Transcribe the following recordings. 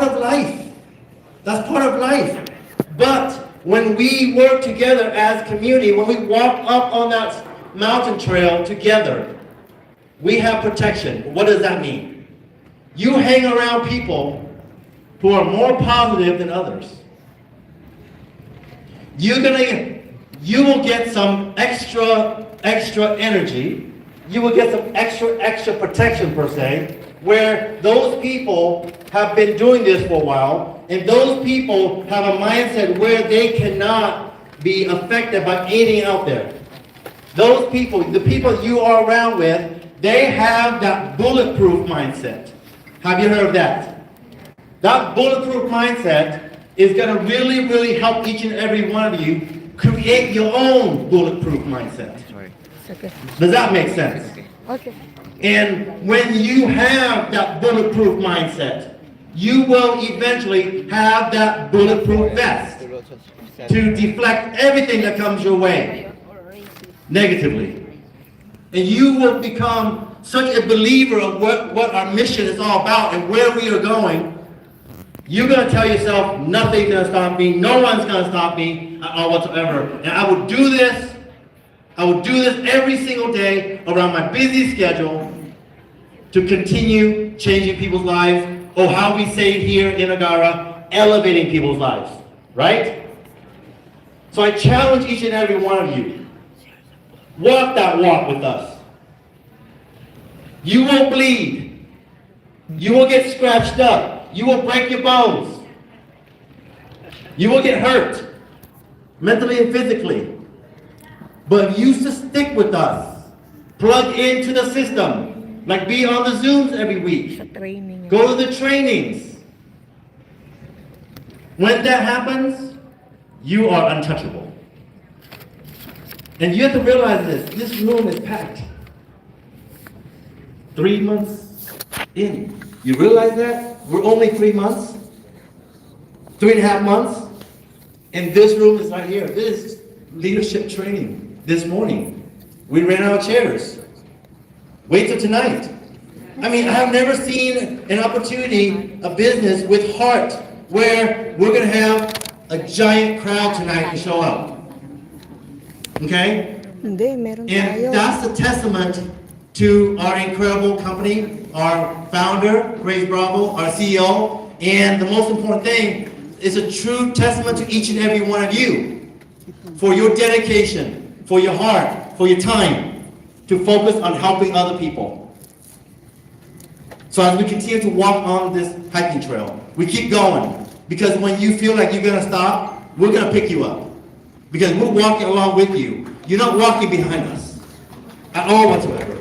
of life. That's part of life. But when we work together as a community, when we walk up on that mountain trail together, we have protection. What does that mean? You hang around people who are more positive than others. You will get some extra energy. You will get some extra protection per se, where those people have been doing this for a while, and those people have a mindset where they cannot be affected by anything out there. Those people, the people you are around with, they have that bulletproof mindset. Have you heard of that? That bulletproof mindset is going to really, really help each and every one of you create your own bulletproof mindset. Okay. Does that make sense? Okay. And when you have that bulletproof mindset, you will eventually have that bulletproof vest to deflect everything that comes your way negatively. And you will become such a believer of what our mission is all about and where we are going. You're going to tell yourself, nothing's going to stop me, no one's going to stop me whatsoever. And I will do this every single day around my busy schedule to continue changing people's lives, or how we say it here in Agara, elevating people's lives, right? So I challenge each and every one of you, walk that walk with us. You will bleed. You will get scratched up. You will break your bones. You will get hurt, mentally and physically. But you used to stick with us. Plug into the system. Like be on the Zooms every week. Go to the trainings. When that happens, you are untouchable. And you have to realize this room is packed. 3 months in. You realize that? We're only 3 months. 3.5 months. And this room is right here. This is leadership training. This morning, we ran out of chairs. Wait till tonight. I mean, I have never seen an opportunity, a business with heart, where we're going to have a giant crowd tonight to show up. Okay? And that's a testament to our incredible company, our founder, Grace Bravo, our CEO, and the most important thing is a true testament to each and every one of you for your dedication, for your heart, for your time, to focus on helping other people. So as we continue to walk on this hiking trail, we keep going. Because when you feel like you're going to stop, we're going to pick you up. Because we're walking along with you. You're not walking behind us at all whatsoever.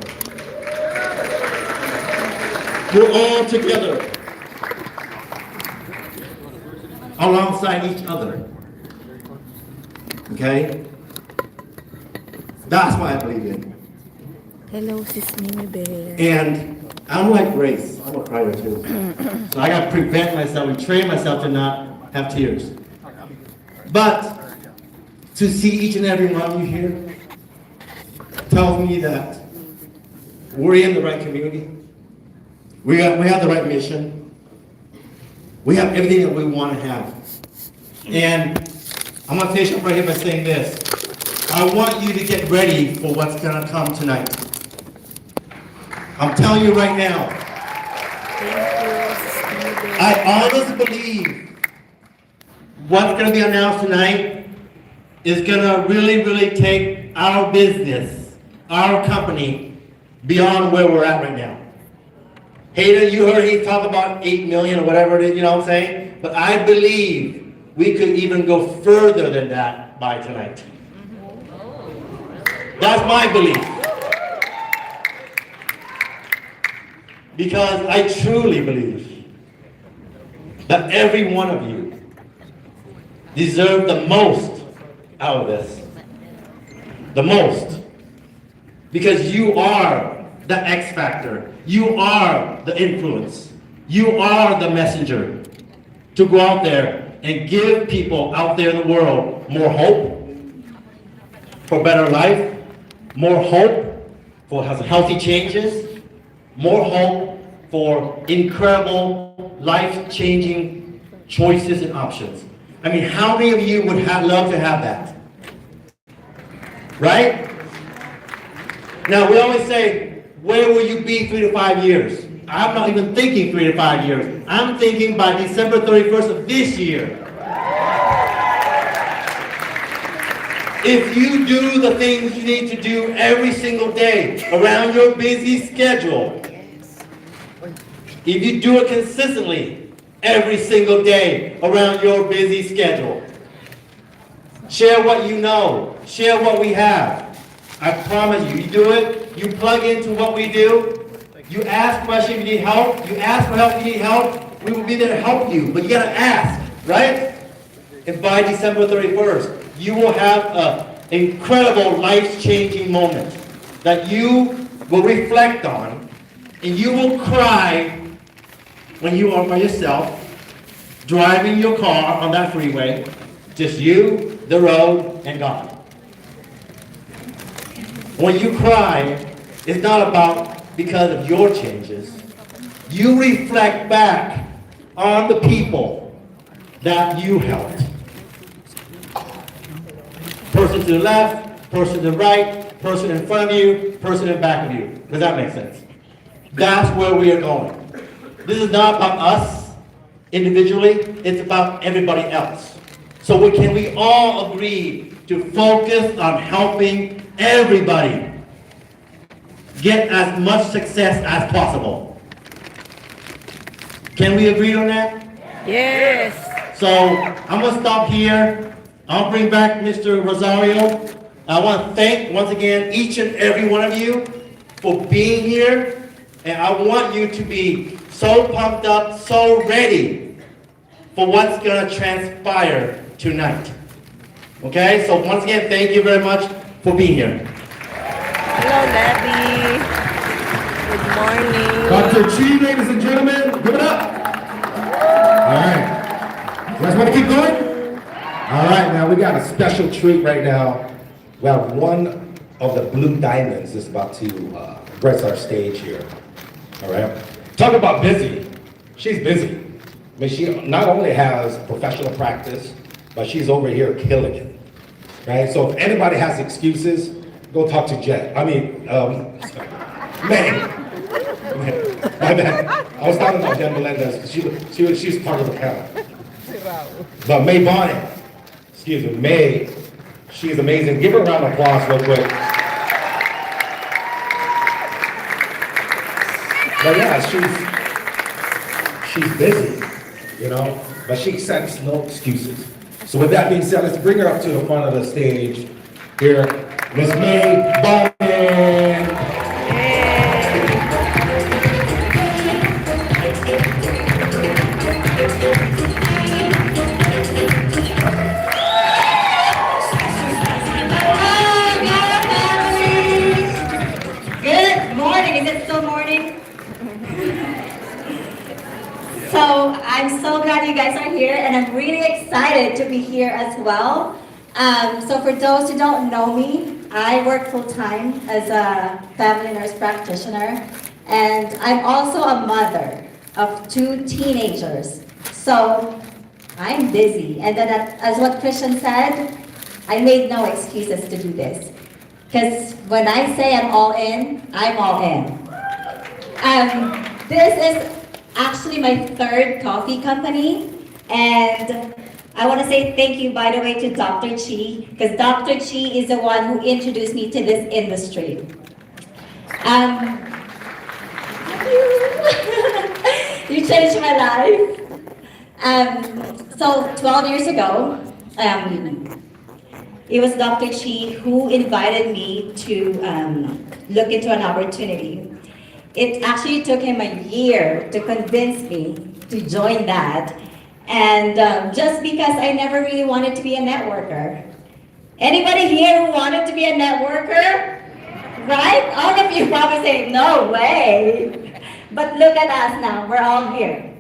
We're all together alongside each other. Okay? That's what I believe in. Hello, sis Mimi Bear. And I'm like Grace. I'm a crier too. So I got to prevent myself and train myself to not have tears. But to see each and every one of you here tells me that we're in the right community. We have the right mission. We have everything that we want to have. And I'm going to finish up right here by saying this. I want you to get ready for what's going to come tonight. I'm telling you right now. I honestly believe what's going to be announced tonight is going to really, really take our business, our company, beyond where we're at right now. Hayden, you heard he talk about 8 million or whatever it is, you know what I'm saying? But I believe we could even go further than that by tonight. That's my belief. Because I truly believe that every one of you deserve the most out of this. The most. Because you are the X factor. You are the influence. You are the messenger to go out there and give people out there in the world more hope for better life, more hope for healthy changes, more hope for incredible life-changing choices and options. I mean, how many of you would love to have that? Right? Now, we always say, where will you be 3 to 5 years? I'm not even thinking 3 to 5 years. I'm thinking by December 31st of this year. If you do the things you need to do every single day around your busy schedule, if you do it consistently every single day around your busy schedule, share what you know, share what we have. I promise you, you do it, you plug into what we do, you ask questions if you need help, you ask for help if you need help, we will be there to help you, but you gotta ask, right? And by December 31st, you will have an incredible life-changing moment that you will reflect on, and you will cry when you are by yourself, driving your car on that freeway, just you, the road, and God. When you cry, it's not about because of your changes. You reflect back on the people that you helped. Person to the left, person to the right, person in front of you, person in back of you. Does that make sense? That's where we are going. This is not about us individually, it's about everybody else. So can we all agree to focus on helping everybody get as much success as possible? Can we agree on that? Yes. So I'm going to stop here. I'll bring back Mr. Rosario. I want to thank once again each and every one of you for being here. And I want you to be so pumped up, so ready for what's going to transpire tonight. Okay? So once again, thank you very much for being here. Hello, Debbie. Good morning. Dr. Chi, ladies and gentlemen, give it up. All right. You guys want to keep going? All right, now we got a special treat right now. We have one of the blue diamonds that's about to grace our stage here. All right. Talk about busy. She's busy. I mean, she not only has professional practice, but she's over here killing it. Right? So if anybody has excuses, go talk to Jet. I mean, May. My bad. I was talking about Jen Melendez because she's part of the panel. But May Bonnet, excuse me, May, she's amazing. Give her a round of applause real quick. But yeah, she's busy, you know, but she accepts no excuses. So with that being said, let's bring her up to the front of the stage here. Miss May Bonnet. Good morning. Is it still morning? So I'm so glad you guys are here, and I'm really excited to be here as well. So for those who don't know me, I work full-time as a family nurse practitioner, and I'm also a mother of 2 teenagers. So I'm busy, and then as what Christian said, I made no excuses to do this. Because when I say I'm all in, I'm all in. This is actually my 3rd coffee company, and I want to say thank you, by the way, to Dr. Chi, because Dr. Chi is the one who introduced me to this industry. You changed my life. So 12 years ago, it was Dr. Chi who invited me to look into an opportunity. It actually took him a year to convince me to join that. And just because I never really wanted to be a networker. Anybody here who wanted to be a networker? Right? All of you probably say, no way. But look at us now, we're all here.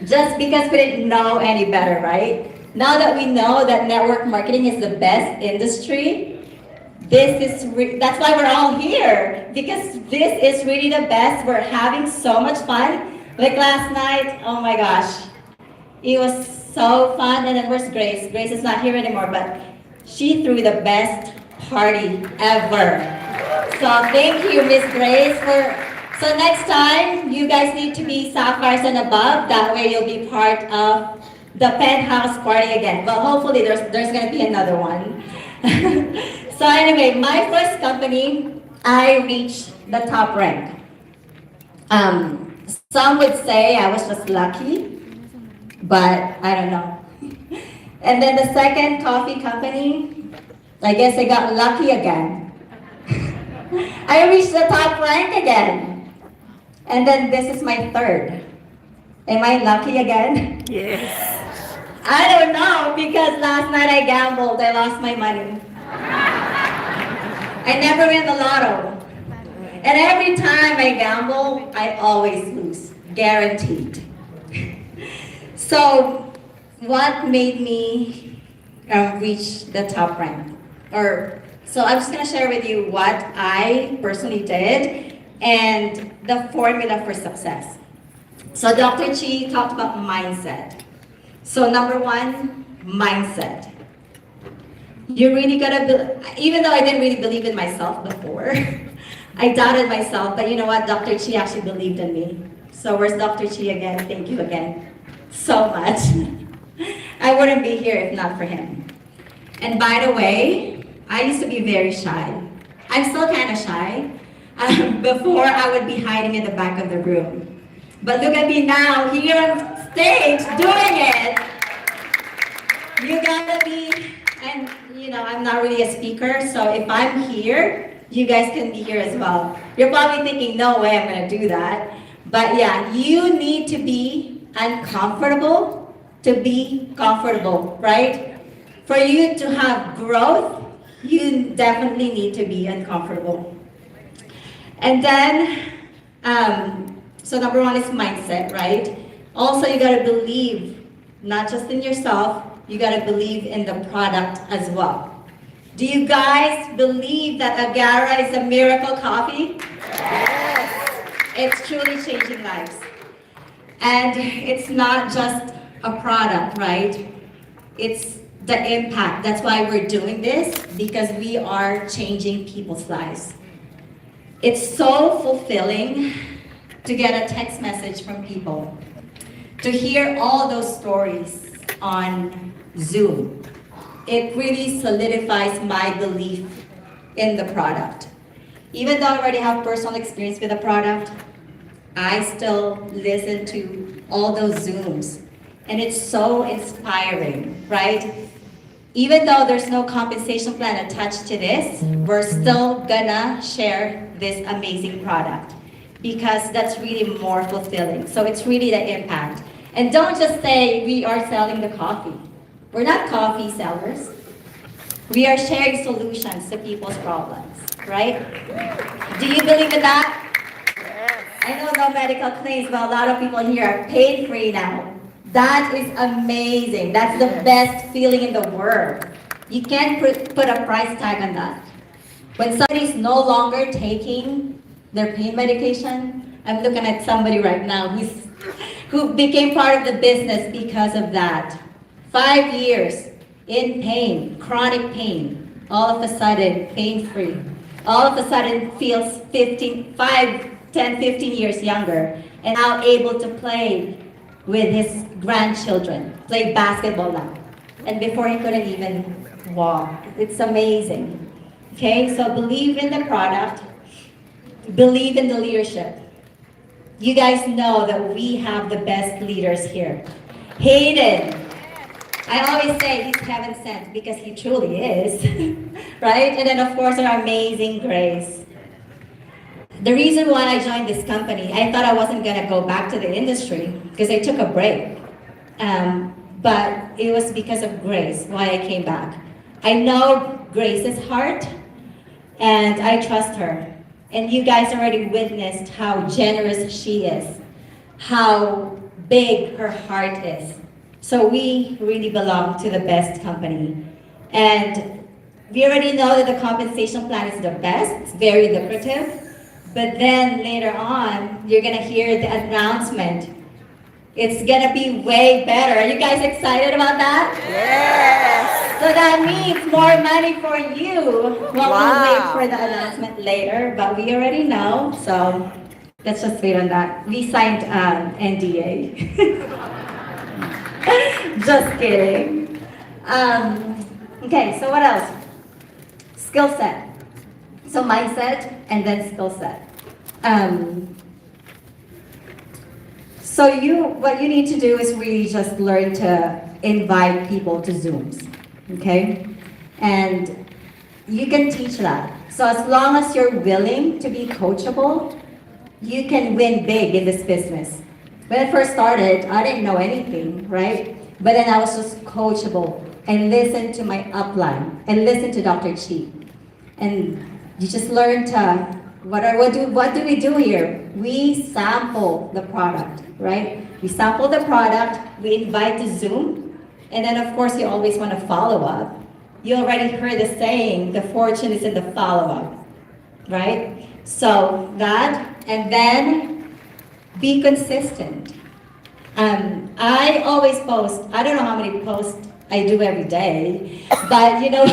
Just because we didn't know any better, right? Now that we know that network marketing is the best industry, that's why we're all here, because this is really the best. We're having so much fun. Like last night, oh my gosh, it was so fun. And then where's Grace? Grace is not here anymore, but she threw the best party ever. So thank you, Miss Grace, so next time, you guys need to be sapphires and above. That way you'll be part of the penthouse party again. Well, hopefully there's going to be another one. So anyway, my first company, I reached the top rank. Some would say I was just lucky, but I don't know. And then the second coffee company, I guess I got lucky again. I reached the top rank again. And then this is my third. Am I lucky again? Yes. I don't know, because last night I gambled, I lost my money. I never win the lotto. And every time I gamble, I always lose, guaranteed. So what made me reach the top rank? So I'm just gonna share with you what I personally did and the formula for success. So Dr. Chi talked about mindset. So number one, mindset. You really gotta, even though I didn't really believe in myself before, I doubted myself, but you know what, Dr. Chi actually believed in me. So where's Dr. Chi again? Thank you again so much. I wouldn't be here if not for him. And by the way, I used to be very shy. I'm still kind of shy. Before, I would be hiding in the back of the room. But look at me now, here on stage, doing it. You gotta be, and you know, I'm not really a speaker, so if I'm here, you guys can be here as well. You're probably thinking, no way I'm gonna do that. But yeah, you need to be uncomfortable to be comfortable, right? For you to have growth, you definitely need to be uncomfortable. And then, so number one is mindset, right? Also, you gotta believe, not just in yourself, you gotta believe in the product as well. Do you guys believe that Agara is a miracle coffee? Yes. It's truly changing lives. And it's not just a product, right? It's the impact. That's why we're doing this, because we are changing people's lives. It's so fulfilling to get a text message from people, to hear all those stories on Zoom. It really solidifies my belief in the product. Even though I already have personal experience with the product, I still listen to all those Zooms. And it's so inspiring, right? Even though there's no compensation plan attached to this, we're still gonna share this amazing product because that's really more fulfilling. So it's really the impact. And don't just say we are selling the coffee. We're not coffee sellers. We are sharing solutions to people's problems, right? Do you believe in that? I know no medical claims, but a lot of people here are paid free now. That is amazing. That's the best feeling in the world. You can't put a price tag on that. When somebody's no longer taking their pain medication, I'm looking at somebody right now who became part of the business because of that. 5 years in pain, chronic pain, all of a sudden pain-free. All of a sudden feels 10, 15 years younger, and now able to play with his grandchildren, play basketball now. And before he couldn't even walk. It's amazing. Okay, so believe in the product, believe in the leadership. You guys know that we have the best leaders here. Hayden, I always say he's heaven sent because he truly is, right? And then of course our amazing Grace. The reason why I joined this company, I thought I wasn't gonna go back to the industry because I took a break. But it was because of Grace why I came back. I know Grace's heart and I trust her. And you guys already witnessed how generous she is, how big her heart is. So we really belong to the best company. And we already know that the compensation plan is the best, it's very lucrative. But then later on, you're gonna hear the announcement. It's gonna be way better. Are you guys excited about that? Yes. So that means more money for you. Well, we'll wait Wow. for the announcement later, but we already know, so let's just wait on that. We signed NDA. Just kidding. Okay, so what else? Skill set. So mindset and then skill set. So what you need to do is really just learn to invite people to Zooms, okay? And you can teach that. So as long as you're willing to be coachable, you can win big in this business. When I first started, I didn't know anything, right? But then I was just coachable and listened to my upline and listened to Dr. Chi. And you just learn to, what do we do here? We sample the product, right? We sample the product, we invite to Zoom, and then of course you always want to follow up. You already heard the saying, the fortune is in the follow-up, right? So that, and then be consistent. I always post, I don't know how many posts I do every day, but you know,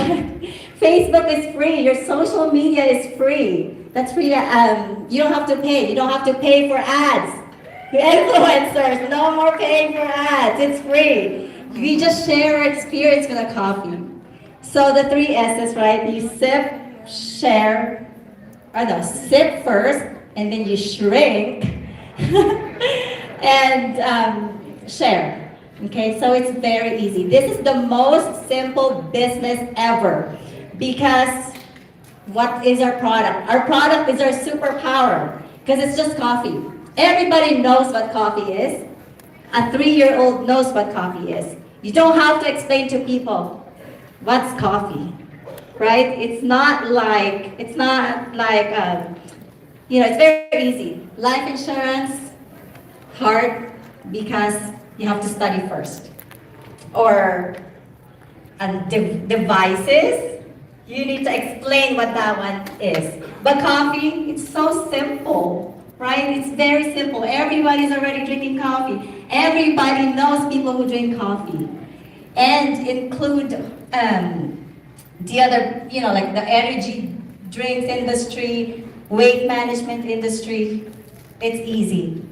Facebook is free, your social media is free. That's free, you don't have to pay. You don't have to pay for ads. The influencers, no more paying for ads. It's free. We just share our experience with a coffee. So the 3 S's, right? You sip, share, sip first, and then you shrink, and share. Okay, so it's very easy. This is the most simple business ever because what is our product? Our product is our superpower because it's just coffee. Everybody knows what coffee is. A 3-year-old knows what coffee is. You don't have to explain to people what's coffee, right? It's not like, it's very easy. Life insurance, hard because you have to study first. Or devices, you need to explain what that one is. But coffee, it's so simple, right? It's very simple. Everybody's already drinking coffee. Everybody knows people who drink coffee. And include the other, like the energy drinks industry, weight management industry. It's easy.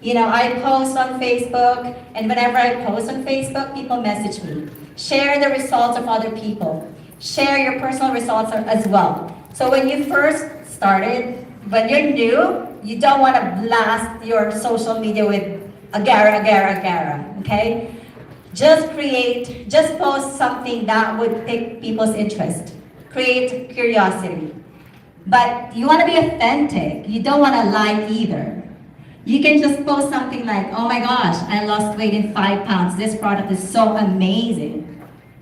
I post on Facebook, and whenever I post on Facebook, people message me. Share the results of other people. Share your personal results as well. So when you first started, when you're new, you don't want to blast your social media with Agara, okay? Just post something that would pick people's interest. Create curiosity. But you want to be authentic. You don't want to lie either. You can just post something like, oh my gosh, I lost weight in 5 pounds. This product is so amazing.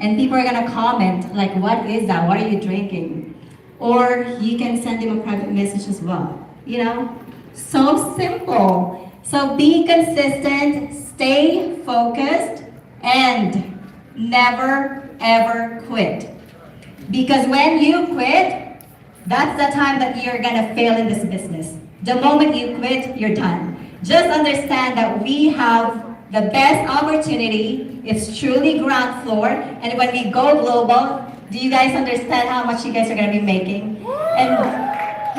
And people are gonna comment like, what is that? What are you drinking? Or you can send them a private message as well. So simple. So be consistent, stay focused, and never ever quit. Because when you quit, that's the time that you're gonna fail in this business. The moment you quit, you're done. Just understand that we have the best opportunity. It's truly ground floor. And when we go global, do you guys understand how much you guys are going to be making? And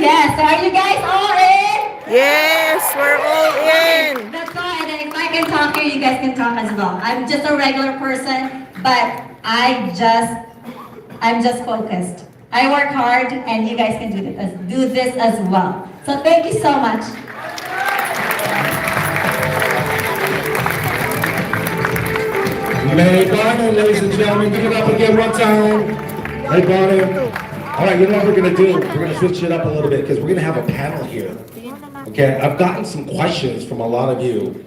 yes, are you guys all in? Yes, we're all in. That's all. And then if I can talk here, you guys can talk as well. I'm just a regular person, but I'm just focused. I work hard, and you guys can do this as well. So thank you so much. May Barnum, ladies and gentlemen, give it up again one time. May Barnum. All right, you know what we're going to do? We're going to switch it up a little bit because we're going to have a panel here. Okay, I've gotten some questions from a lot of you,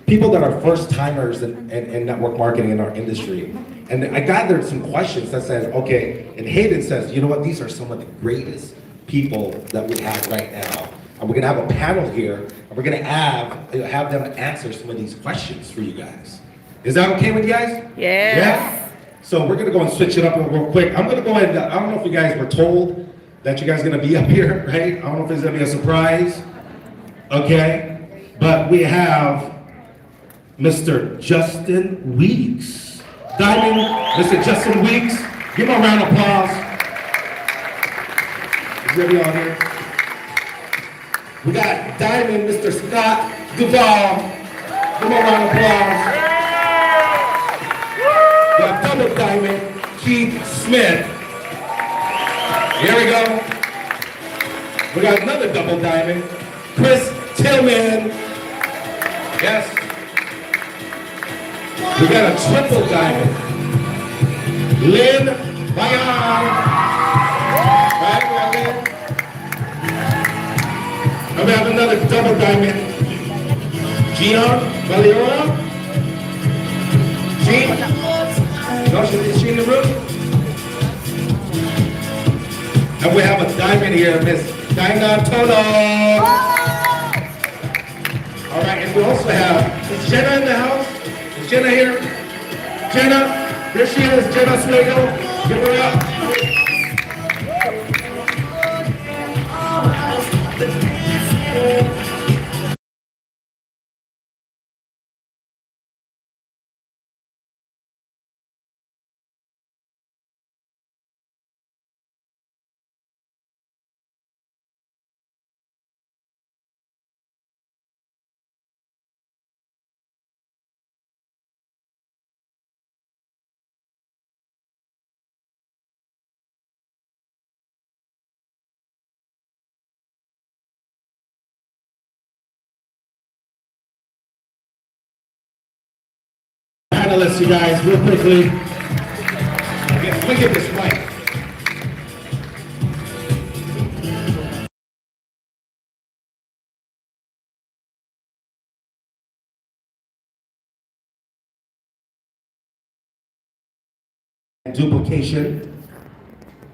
people that are first timers in network marketing in our industry. And I gathered some questions that says, okay, and Hayden says, you know what, these are some of the greatest people that we have right now. And we're going to have a panel here, and we're going to have them answer some of these questions for you guys. Is that okay with you guys? Yes. Yeah. So we're gonna go and switch it up real quick. I'm gonna go ahead, I don't know if you guys were told, that you guys are gonna be up here, right? I don't know if it's gonna be a surprise, okay? But we have Mr. Justin Weeks. Diamond, Mr. Justin Weeks. Give him a round of applause. He's gonna be on here. We got Diamond, Mr. Scott Duvall. Give him a round of applause. We got double diamond, Keith Smith. Here we go. We got another double diamond, Chris Tillman. Yes. We got a triple diamond, Lynn Bayan. Right, we got Lynn. And we have another double diamond, Gina Valiora. Gina? No, is she in the room? And we have a diamond here, Miss Dinah Tono. All right, and we also have, is Jenna in the house? Is Jenna here? Jenna, here she is, Jenna Swagel. Give her up. Panelists, you guys, real quickly. Let me get this mic. Duplication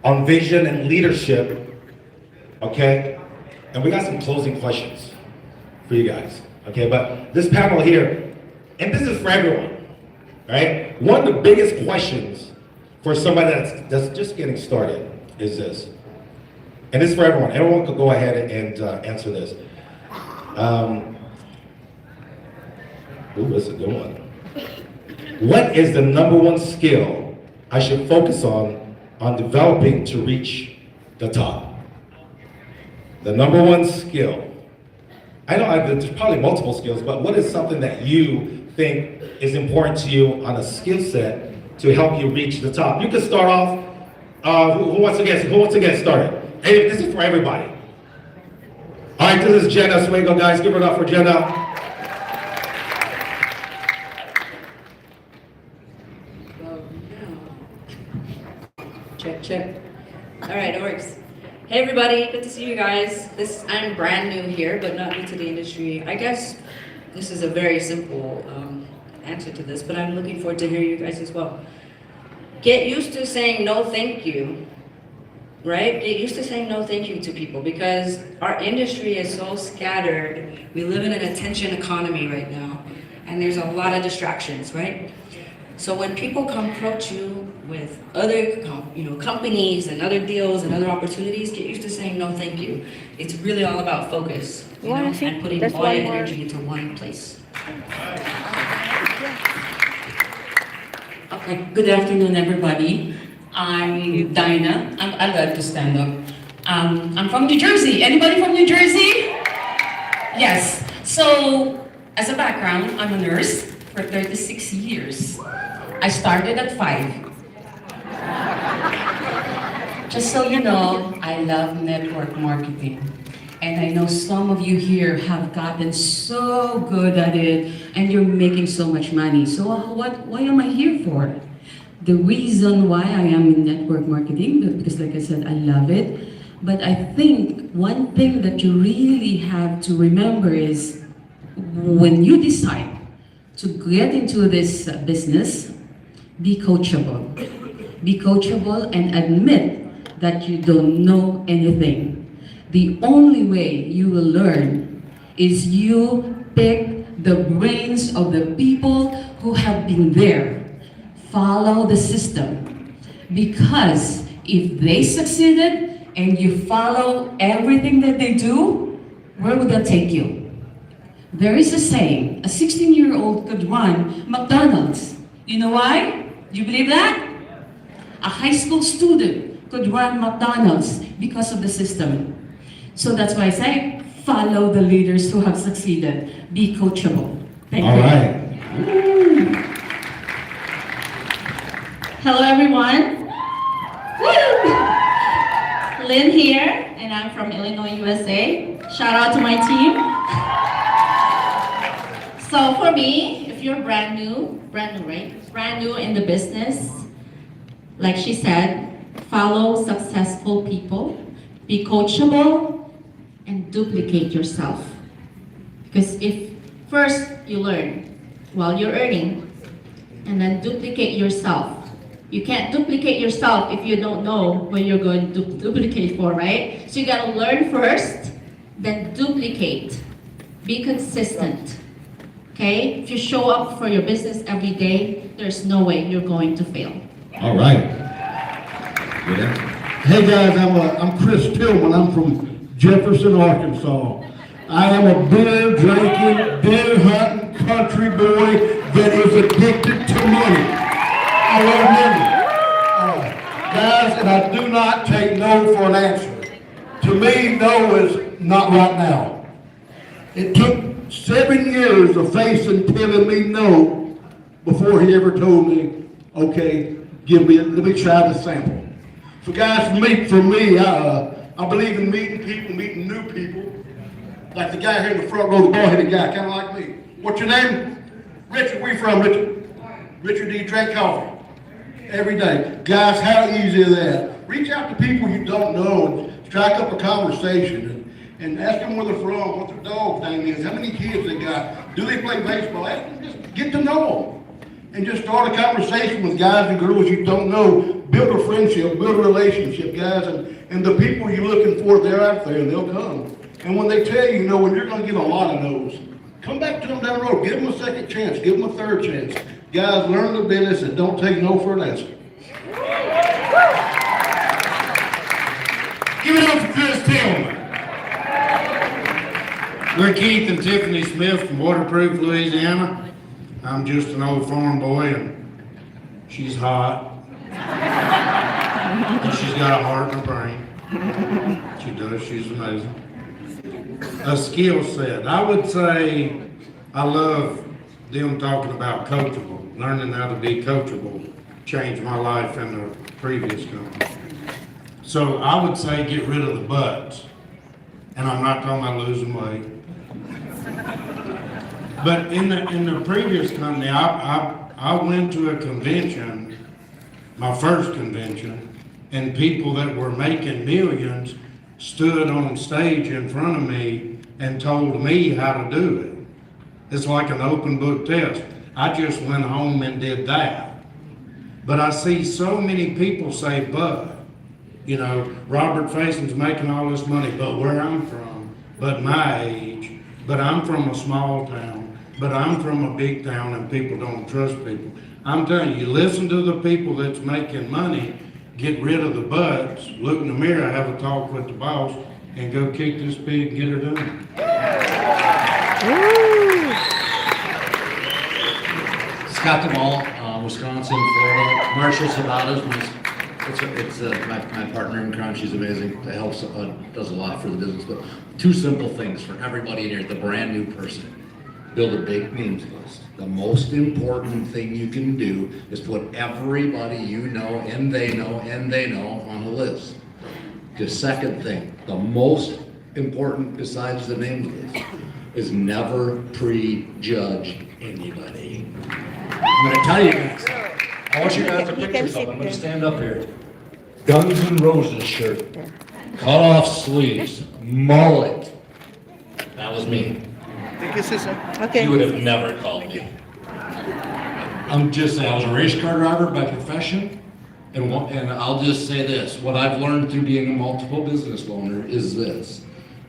on vision and leadership, okay? And we got some closing questions for you guys, okay? But this panel here, and this is for everyone. Right? One of the biggest questions for somebody that's just getting started is this. And it's for everyone. Everyone could go ahead and answer this. Ooh, that's a good one. What is the number one skill I should focus on developing to reach the top? The number one skill. I know there's probably multiple skills, but what is something that you think is important to you on a skill set to help you reach the top? You can start off. Who wants to get started? Hey, this is for everybody. All right, this is Jenna Swagel, guys. Give it up for Jenna. Check. All right, it works. Hey everybody, good to see you guys. I'm brand new here, but not new to the industry. I guess this is a very simple answer to this, but I'm looking forward to hear you guys as well. Get used to saying no thank you, right? Get used to saying no thank you to people because our industry is so scattered. We live in an attention economy right now, and there's a lot of distractions, right? So when people come approach you with other companies and other deals and other opportunities, get used to saying no thank you. It's really all about focus, and putting all your energy into one place. Okay, good afternoon everybody. I'm Dinah. I love to stand up. I'm from New Jersey. Anybody from New Jersey? Yes. So, as a background, I'm a nurse for 36 years. I started at 5. Just so you know, I love network marketing. And I know some of you here have gotten so good at it and you're making so much money. So why am I here for? The reason why I am in network marketing, because like I said, I love it. But I think one thing that you really have to remember is when you decide to get into this business, be coachable. Be coachable and admit that you don't know anything. The only way you will learn is you pick the brains of the people who have been there. Follow the system. Because if they succeeded and you follow everything that they do, where would that take you? There is a saying, a 16-year-old could run McDonald's. You know why? Do you believe that? A high school student could run McDonald's because of the system. So that's why I say, follow the leaders who have succeeded. Be coachable. Thank you. All right. Hello everyone. Woo! Lynn here, and I'm from Illinois, USA. Shout out to my team. So for me, if you're brand new, right? Brand new in the business, like she said, follow successful people, be coachable, and duplicate yourself. Because if first you learn while you're earning, and then duplicate yourself. You can't duplicate yourself if you don't know what you're going to duplicate for, right? So you gotta learn first, then duplicate. Be consistent, okay? If you show up for your business every day, there's no way you're going to fail. All right. Hey guys, I'm Chris Tillman. I'm from Jefferson, Arkansas. I am a beer drinking, deer hunting country boy that is addicted to money. I love money. Guys, and I do not take no for an answer. To me, no is not right now. It took 7 years of facing telling me no before he ever told me, okay, let me try the sample. So guys, for me, I believe in meeting people, meeting new people. Like the guy here in the front row, the bald-headed guy, kind of like me. What's your name? Richard. Where you from, Richard? Richard, do you drink coffee? Every day. Guys, how easy is that? Reach out to people you don't know and strike up a conversation and ask them where they're from, what their dog's name is, how many kids they got, do they play baseball? Ask them, just get to know them. And just start a conversation with guys and girls you don't know. Build a friendship, build a relationship, guys, and the people you're looking for, they're out there and they'll come. And when they tell you no, when you're going to get a lot of no's, come back to them down the road. Give them a second chance. Give them a third chance. Guys, learn the business and don't take no for an answer. Give it up for Chris Tillman. We're Keith and Tiffany Smith from Waterproof, Louisiana. I'm just an old farm boy, and she's hot. And she's got a heart and a brain. She does. She's amazing. A skill set. I would say I love them talking about coachable. Learning how to be coachable changed my life in the previous company. So I would say get rid of the buts. And I'm not talking about losing weight. But in the previous company, I went to a convention, my first convention, and people that were making millions stood on stage in front of me and told me how to do it. It's like an open book test. I just went home and did that. But I see so many people say, but, you know, Robert Fason's making all this money, but where I'm from, but my age, but I'm from a small town, but I'm from a big town and people don't trust people. I'm telling you, listen to the people that's making money, get rid of the buts, look in the mirror, have a talk with the boss, and go kick this pig and get her done. Scott DeMall, Wisconsin, Florida. Marshall Sabatas, it's my partner in crime. She's amazing. That helps, does a lot for the business. But two simple things for everybody in here, the brand new person. Build a big names list. The most important thing you can do is put everybody you know and they know on a list. The second thing, the most important besides the names list, is never prejudge anybody. I'm going to tell you guys. I want you guys to picture something. I'm going to stand up here. Guns N' Roses shirt, cut off sleeves, mullet. That was me. Okay. You would have never called me. I'm just saying, I was a race car driver by profession, and I'll just say this, what I've learned through being a multiple business owner is this.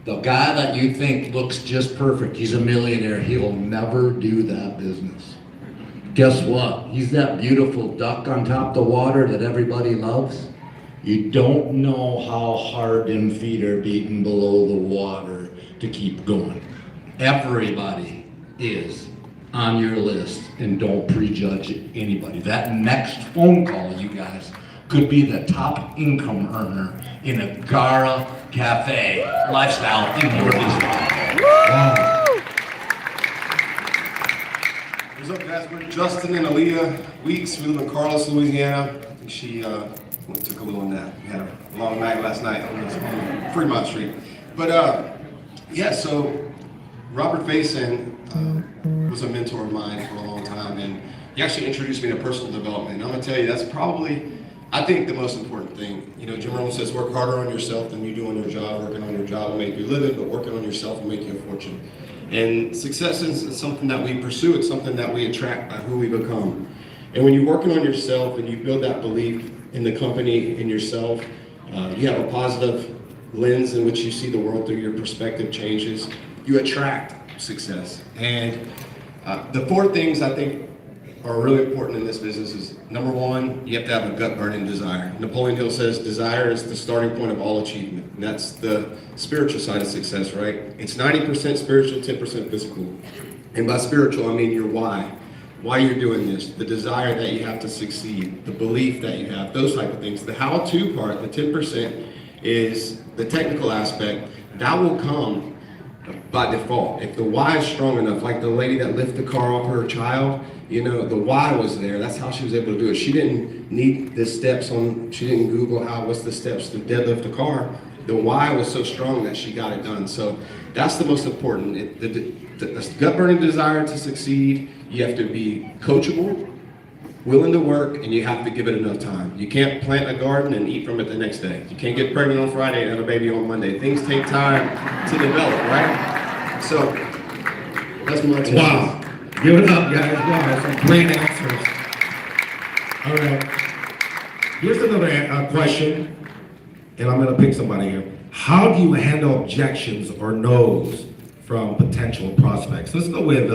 The guy that you think looks just perfect, he's a millionaire, he'll never do that business. Guess what? He's that beautiful duck on top of the water that everybody loves. You don't know how hard them feet are beating below the water to keep going. Everybody is on your list, and don't prejudge anybody. That next phone call, you guys, could be the top income earner in a Agara Cafe lifestyle in Northeast. Wow. What's up, guys? We're Justin and Aaliyah Weeks. We live in Carlos, Louisiana. I think she took a little nap. We had a long night last night on Fremont Street. But yeah, so Robert Faison was a mentor of mine for a long time, and he actually introduced me to personal development. And I'm gonna tell you, that's probably, I think, the most important thing. You know, Jim Rohn says, work harder on yourself than you do on your job. Working on your job will make you live it, but working on yourself will make you a fortune. And success is something that we pursue. It's something that we attract by who we become. And when you're working on yourself and you build that belief in the company, in yourself, you have a positive lens in which you see the world through, your perspective changes, you attract success. And the 4 things I think are really important in this business is, number 1, you have to have a gut-burning desire. Napoleon Hill says desire is the starting point of all achievement. And that's the spiritual side of success, right? It's 90% spiritual, 10% physical. And by spiritual, I mean your why. Why you're doing this, the desire that you have to succeed, the belief that you have, those type of things. The how-to part, the 10%, is the technical aspect. That will come by default. If the why is strong enough, like the lady that lifted the car off her child, you know, the why was there. That's how she was able to do it. She didn't need the steps on, she didn't Google what's the steps to deadlift a car. The why was so strong that she got it done. So that's the most important. The gut-burning desire to succeed, you have to be coachable, willing to work, and you have to give it enough time. You can't plant a garden and eat from it the next day. You can't get pregnant on Friday and have a baby on Monday. Things take time to develop, right? So that's my take. Wow. Give it up, guys. Wow, some great answers. All right. Here's another question, and I'm going to pick somebody here. How do you handle objections or no's from potential prospects? Let's go with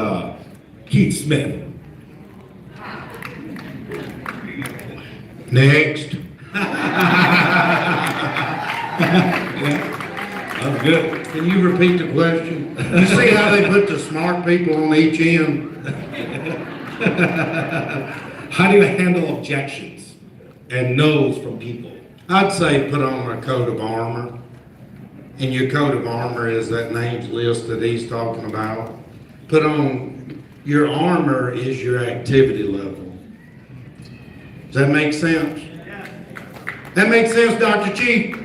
Keith Smith. Next. That's good. Can you repeat the question? You see how they put the smart people on each end? How do you handle objections and no's from people? I'd say put on a coat of armor. And your coat of armor is that names list that he's talking about. Put on, your armor is your activity level. Does that make sense? That makes sense, Dr. Chief?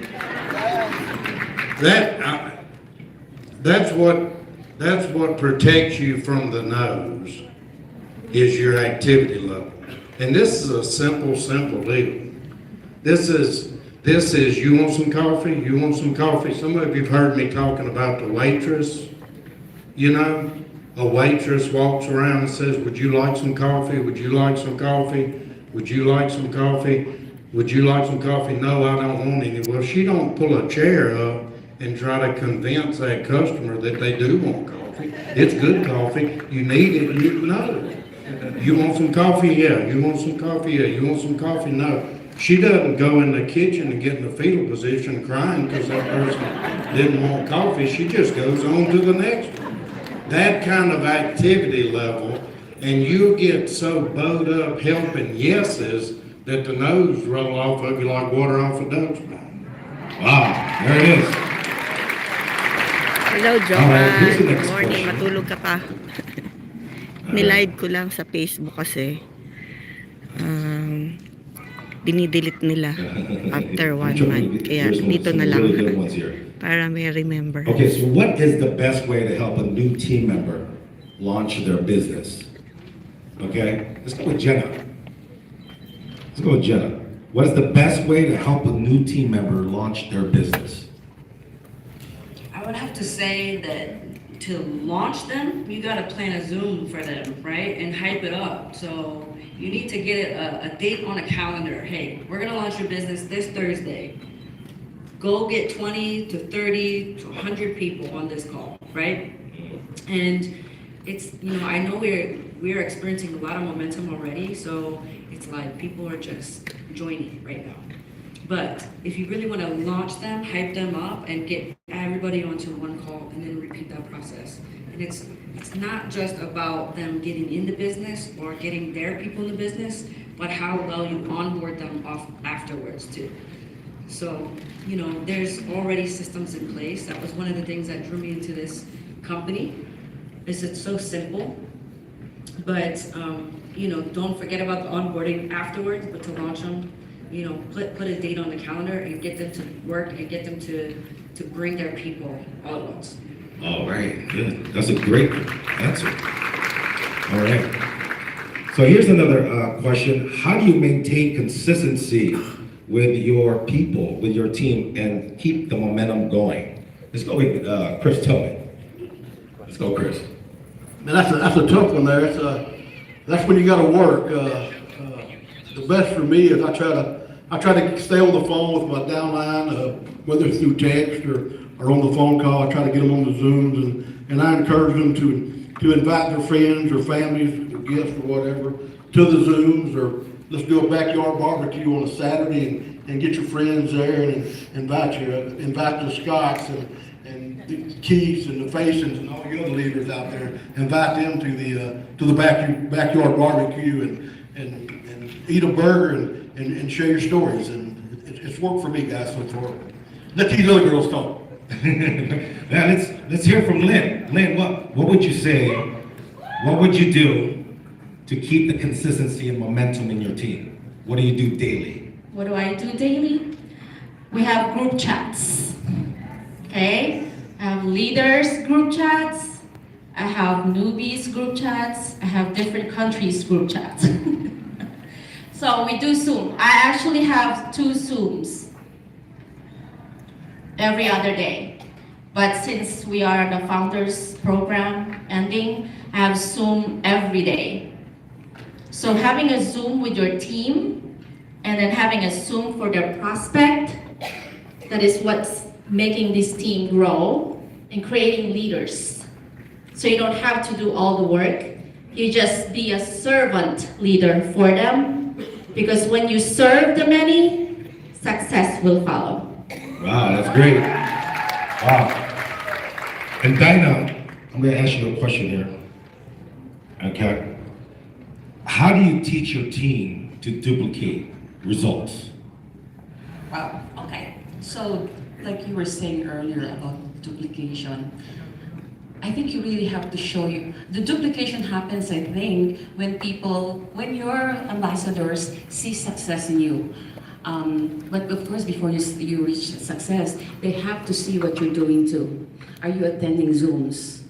That's what protects you from the no's, is your activity level. And this is a simple deal. This is you want some coffee? You want some coffee? Some of you have heard me talking about the waitress. You know, a waitress walks around and says, would you like some coffee? Would you like some coffee? Would you like some coffee? Would you like some coffee? No, I don't want any. Well, she don't pull a chair up and try to convince that customer that they do want coffee. It's good coffee. You need it. You know. You want some coffee? Yeah. You want some coffee? Yeah. You want some coffee? No. She doesn't go in the kitchen and get in the fetal position crying because that person didn't want coffee. She just goes on to the next one. That kind of activity level, and you get so bowed up helping yeses that the no's roll off of you like water off a duck's back. Wow, there it is. Hello, Alright, here's the Joanne. next Good morning. question. Matulog ka pa. Nilive ko lang sa Facebook kasi dinidelete nila after 1 month. Kaya dito na lang para may remember. Okay, so what is the best way to help a new team member launch their business? Okay, let's go with Jenna. Let's go with Jenna. What is the best way to help a new team member launch their business? I would have to say that to launch them, you gotta plan a Zoom for them, right? And hype it up. So you need to get a date on a calendar. Hey, we're gonna launch your business this Thursday. Go get 20 to 30 to 100 people on this call, right? And it's, you know, I know we're experiencing a lot of momentum already, so it's like people are just joining right now. But if you really want to launch them, hype them up, and get everybody onto one call, and then repeat that process. And it's not just about them getting in the business or getting their people in the business, but how well you onboard them off afterwards too. So, you know, there's already systems in place. That was one of the things that drew me into this company. Is it's so simple, but you know, don't forget about the onboarding afterwards, but to launch them, you know, put a date on the calendar and get them to work and get them to bring their people all at once. All right, good. That's a great answer. All right. So here's another question. How do you maintain consistency with your people, with your team, and keep the momentum going? Let's go with Chris Tillman. Let's go, Chris. Man, that's a tough one there. That's when you got to work. The best for me is I try to stay on the phone with my downline, whether it's through text or on the phone call. I try to get them on the Zooms, and I encourage them to invite their friends or families or guests or whatever to the Zooms, or let's do a backyard barbecue on a Saturday and get your friends there and invite the Scotts and the Keiths and the Fasons and all the other leaders out there. Invite them to the backyard barbecue and eat a burger and share your stories. And it's worked for me, guys, so far. Let these other girls talk. Now let's hear from Lynn. Lynn, what would you say? What would you do to keep the consistency and momentum in your team? What do you do daily? What do I do daily? We have group chats. Okay? I have leaders group chats. I have newbies group chats. I have different countries group chats. So we do Zoom. I actually have 2 Zooms every other day. But since we are the founders program ending, I have Zoom every day. So having a Zoom with your team and then having a Zoom for their prospect, that is what's making this team grow and creating leaders. So you don't have to do all the work. You just be a servant leader for them, because when you serve the many, success will follow. Wow, that's great. Wow. And Dinah, I'm going to ask you a question here. Okay. How do you teach your team to duplicate results? Wow, okay. So, like you were saying earlier about duplication, I think you really have to show you. The duplication happens, I think, when your ambassadors see success in you. But of course, before you reach success, they have to see what you're doing too. Are you attending Zooms?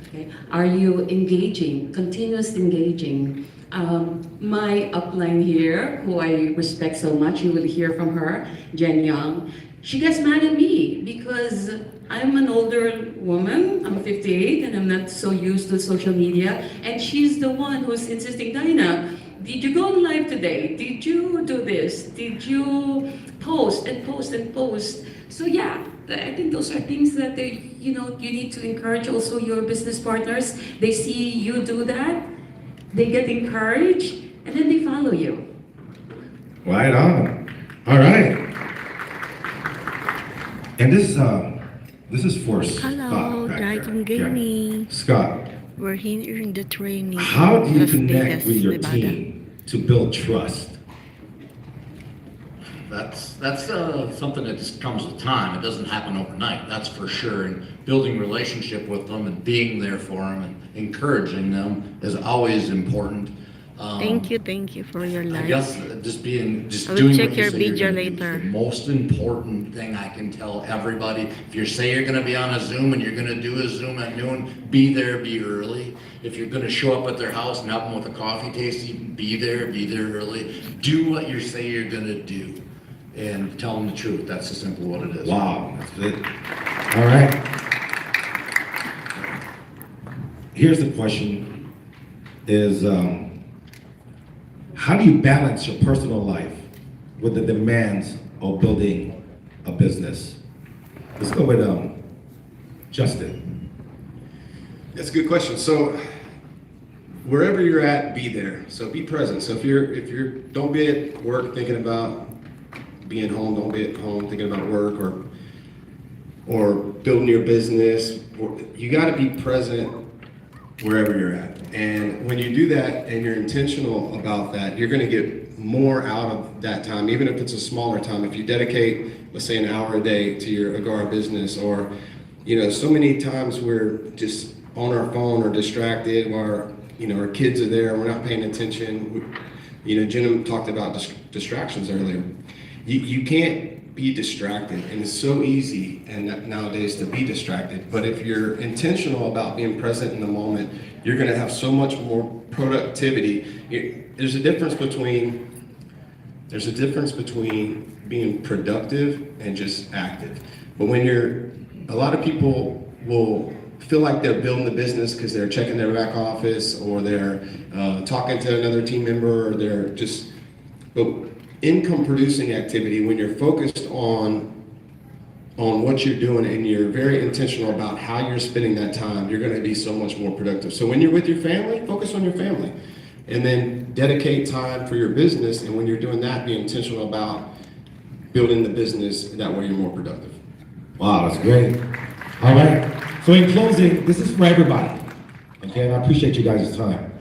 Okay. Are you engaging, continuous engaging? My upline here, who I respect so much, you will hear from her, Jen Young, she gets mad at me because I'm an older woman, I'm 58, and I'm not so used to social media, and she's the one who's insisting, Dinah, did you go live today? Did you do this? Did you post and post and post? So yeah, I think those are things that you need to encourage also your business partners. They see you do that, they get encouraged, and then they follow you. Right on. All right. And this is for Scott. Hello, back Dragon there. Gaming. Yeah. Scott, We're here in the training. how do you Las connect Vegas, with your Nevada. team to build trust? That's something that just comes with time. It doesn't happen overnight, that's for sure. And building relationship with them and being there for them and encouraging them is always important. Thank you for your I life. guess I will doing check what you your say you're video gonna do is later. the most important thing I can tell everybody. If you say you're gonna be on a Zoom and you're gonna do a Zoom at noon, be there, be early. If you're gonna show up at their house and help them with a coffee tasting, be there early. Do what you say you're gonna do and tell them the truth. That's as simple what it is. Wow, that's good. All right. Here's the question is, how do you balance your personal life with the demands of building a business? Let's go with Justin. That's a good question. So wherever you're at, be there. So be present. So if you're don't be at work thinking about being home, don't be at home thinking about work or building your business. You got to be present wherever you're at. And when you do that and you're intentional about that, you're going to get more out of that time, even if it's a smaller time. If you dedicate, let's say, an hour a day to your Agara business, or, you know, so many times we're just on our phone or distracted while, you know, our kids are there, we're not paying attention. You know, Jenna talked about distractions earlier. You can't be distracted, and it's so easy and nowadays to be distracted. But if you're intentional about being present in the moment, you're going to have so much more productivity. There's a difference between being productive and just active. But when a lot of people will feel like they're building the business because they're checking their back office, or they're talking to another team member, or they're just, but income producing activity, when you're focused on what you're doing and you're very intentional about how you're spending that time, you're going to be so much more productive. So when you're with your family, focus on your family, and then dedicate time for your business. And when you're doing that, be intentional about building the business. That way you're more productive. Wow, that's great. All right. So in closing, this is for everybody. Okay, and I appreciate you guys' time.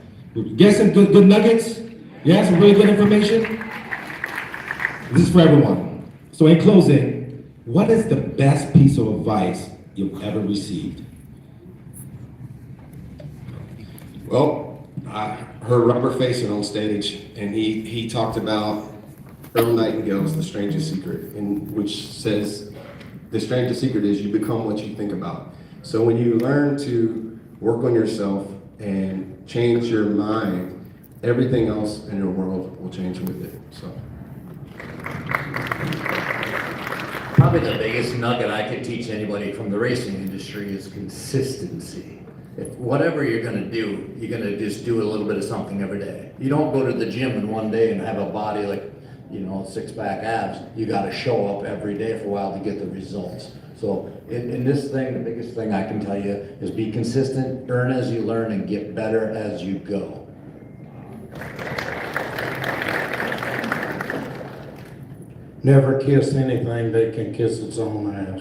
Get some good nuggets? Yeah, some really good information? This is for everyone. So in closing, what is the best piece of advice you've ever received? Well, I heard Robert Faison on stage, and he talked about Earl Nightingale's The Strangest Secret, which says the strangest secret is you become what you think about. So when you learn to work on yourself and change your mind, everything else in your world will change with it. So. Probably the biggest nugget I could teach anybody from the racing industry is consistency. If whatever you're gonna do, you're gonna just do a little bit of something every day. You don't go to the gym in one day and have a body like, you know, six-pack abs. You gotta show up every day for a while to get the results. So in this thing, the biggest thing I can tell you is be consistent, earn as you learn, and get better as you go. Never kiss anything that can kiss its own ass.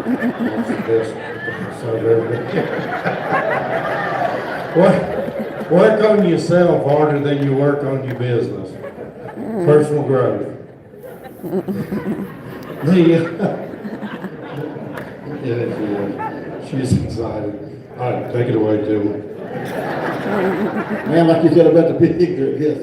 That's the best. So work on yourself harder than you work on your business. Personal growth. She's excited. All right, take it away, Tim. Man, like you said about the big yes.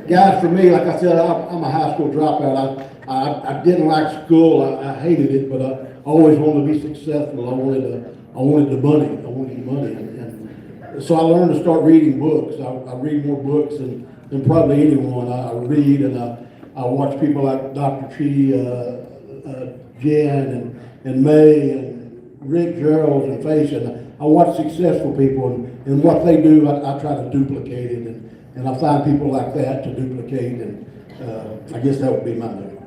Guys, for me, like I said, I'm a high school dropout. I didn't like school. I hated it, but I always wanted to be successful. I wanted the money. And so I learned to start reading books. I read more books than probably anyone. I read, and I watch people like Dr. Chi, Jen, and May, and Rick Gerald, and Face, and I watch successful people, and what they do, I try to duplicate it, and I find people like that to duplicate, and I guess that would be my name.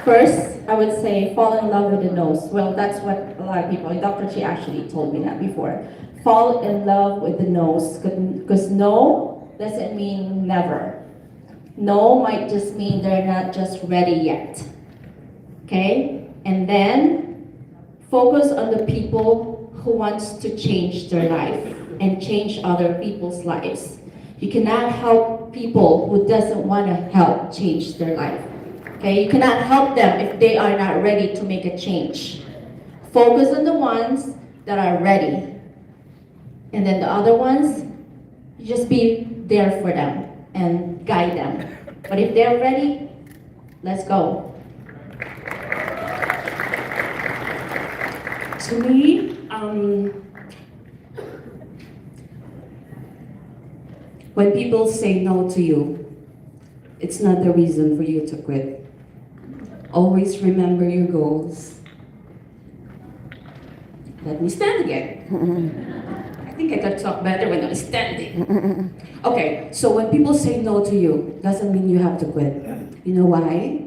First, I would say fall in love with the nose. Well, that's what a lot of people, Dr. Chi actually told me that before. Fall in love with the nose, because no doesn't mean never. No might just mean they're not just ready yet. Okay? And then focus on the people who wants to change their life and change other people's lives. You cannot help people who doesn't want to help change their life. Okay? You cannot help them if they are not ready to make a change. Focus on the ones that are ready. And then the other ones, you just be there for them and guide them. But if they're ready, let's go. To me, when people say no to you, it's not the reason for you to quit. Always remember your goals. Let me stand again. I think I can talk better when I'm standing. Okay, so when people say no to you, doesn't mean you have to quit. You know why?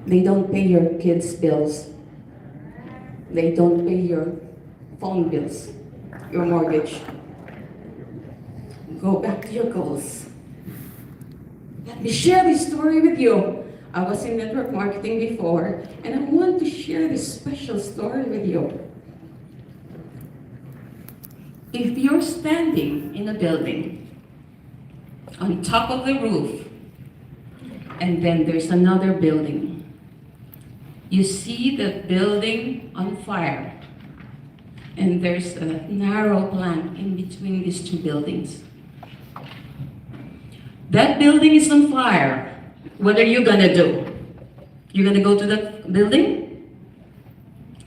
They don't pay your kids' bills. They don't pay your phone bills, your mortgage. go back to your goals. Let me share this story with you. I was in network marketing before, and I want to share this special story with you. If you're standing in a building on top of the roof, and then there's another building, you see the building on fire, and there's a narrow plank in between these two buildings. That building is on fire. What are you gonna do? You're gonna go to that building?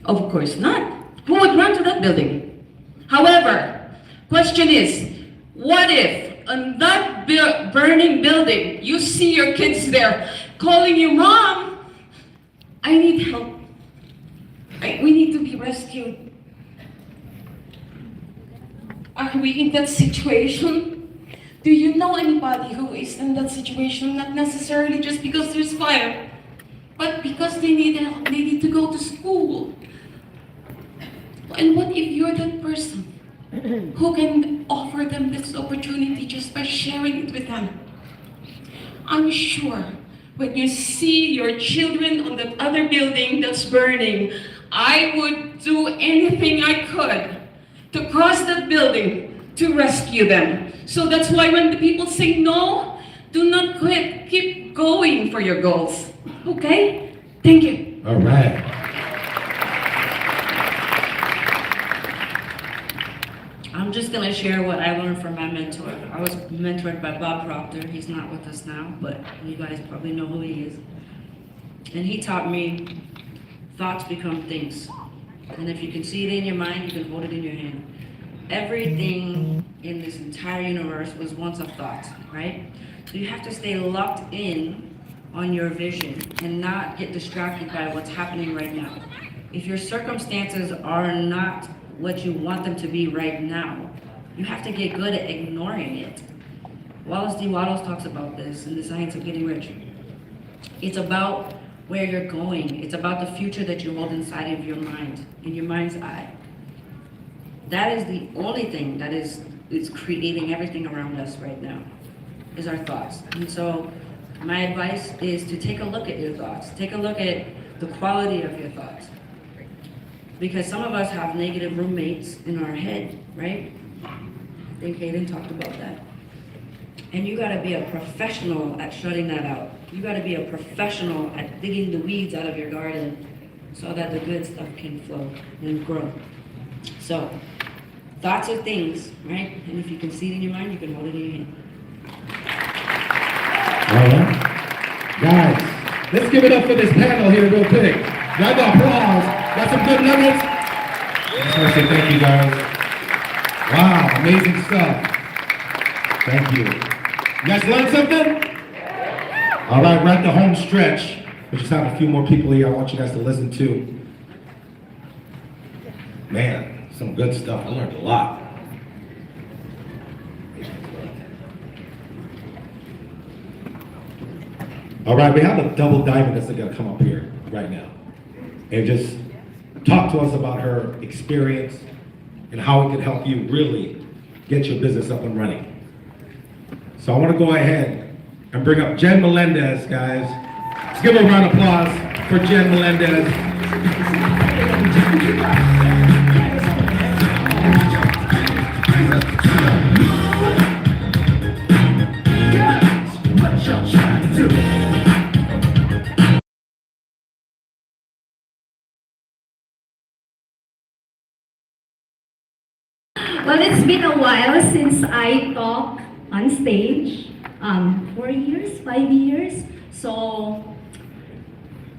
Of course not. Who would run to that building? However, question is, what if on that burning building, you see your kids there calling you, Mom, I need help. We need to be rescued. Are we in that situation? Do you know anybody who is in that situation? Not necessarily just because there's fire, but because they need help, they need to go to school. And what if you're that person who can offer them this opportunity just by sharing it with them? I'm sure when you see your children on that other building that's burning, I would do anything I could to cross that building to rescue them. So that's why when the people say no, do not quit. Keep going for your goals. Okay? Thank you. All right. I'm just gonna share what I learned from my mentor. I was mentored by Bob Proctor. He's not with us now, but you guys probably know who he is. And he taught me thoughts become things. And if you can see it in your mind, you can hold it in your hand. Everything in this entire universe was once a thought, right? So you have to stay locked in on your vision and not get distracted by what's happening right now. If your circumstances are not what you want them to be right now, you have to get good at ignoring it. Wallace D. Wattles talks about this in The Science of Getting Rich. It's about where you're going. It's about the future that you hold inside of your mind, in your mind's eye. That is the only thing that is creating everything around us right now, is our thoughts. And so my advice is to take a look at your thoughts. Take a look at the quality of your thoughts. Because some of us have negative roommates in our head, right? I think Hayden talked about that. And you gotta be a professional at shutting that out. You gotta be a professional at digging the weeds out of your garden so that the good stuff can flow and grow. So, thoughts are things, right? And if you can see it in your mind, you can hold it in your hand. All right. Guys, let's give it up for this panel here real quick. Round of applause. Got some good nuggets. I just want to say thank you, guys. Wow, amazing stuff. Thank you. You guys learned something? All right, we're at the home stretch. We just have a few more people here I want you guys to listen to. Man, some good stuff. I learned a lot. All right, we have a double diamond that's going to come up here right now and just talk to us about her experience and how it can help you really get your business up and running. So I want to go ahead and bring up Jen Melendez, guys. Let's give a round of applause for Jen Melendez. Well, it's been a while since I talked on stage. 4 years, 5 years. So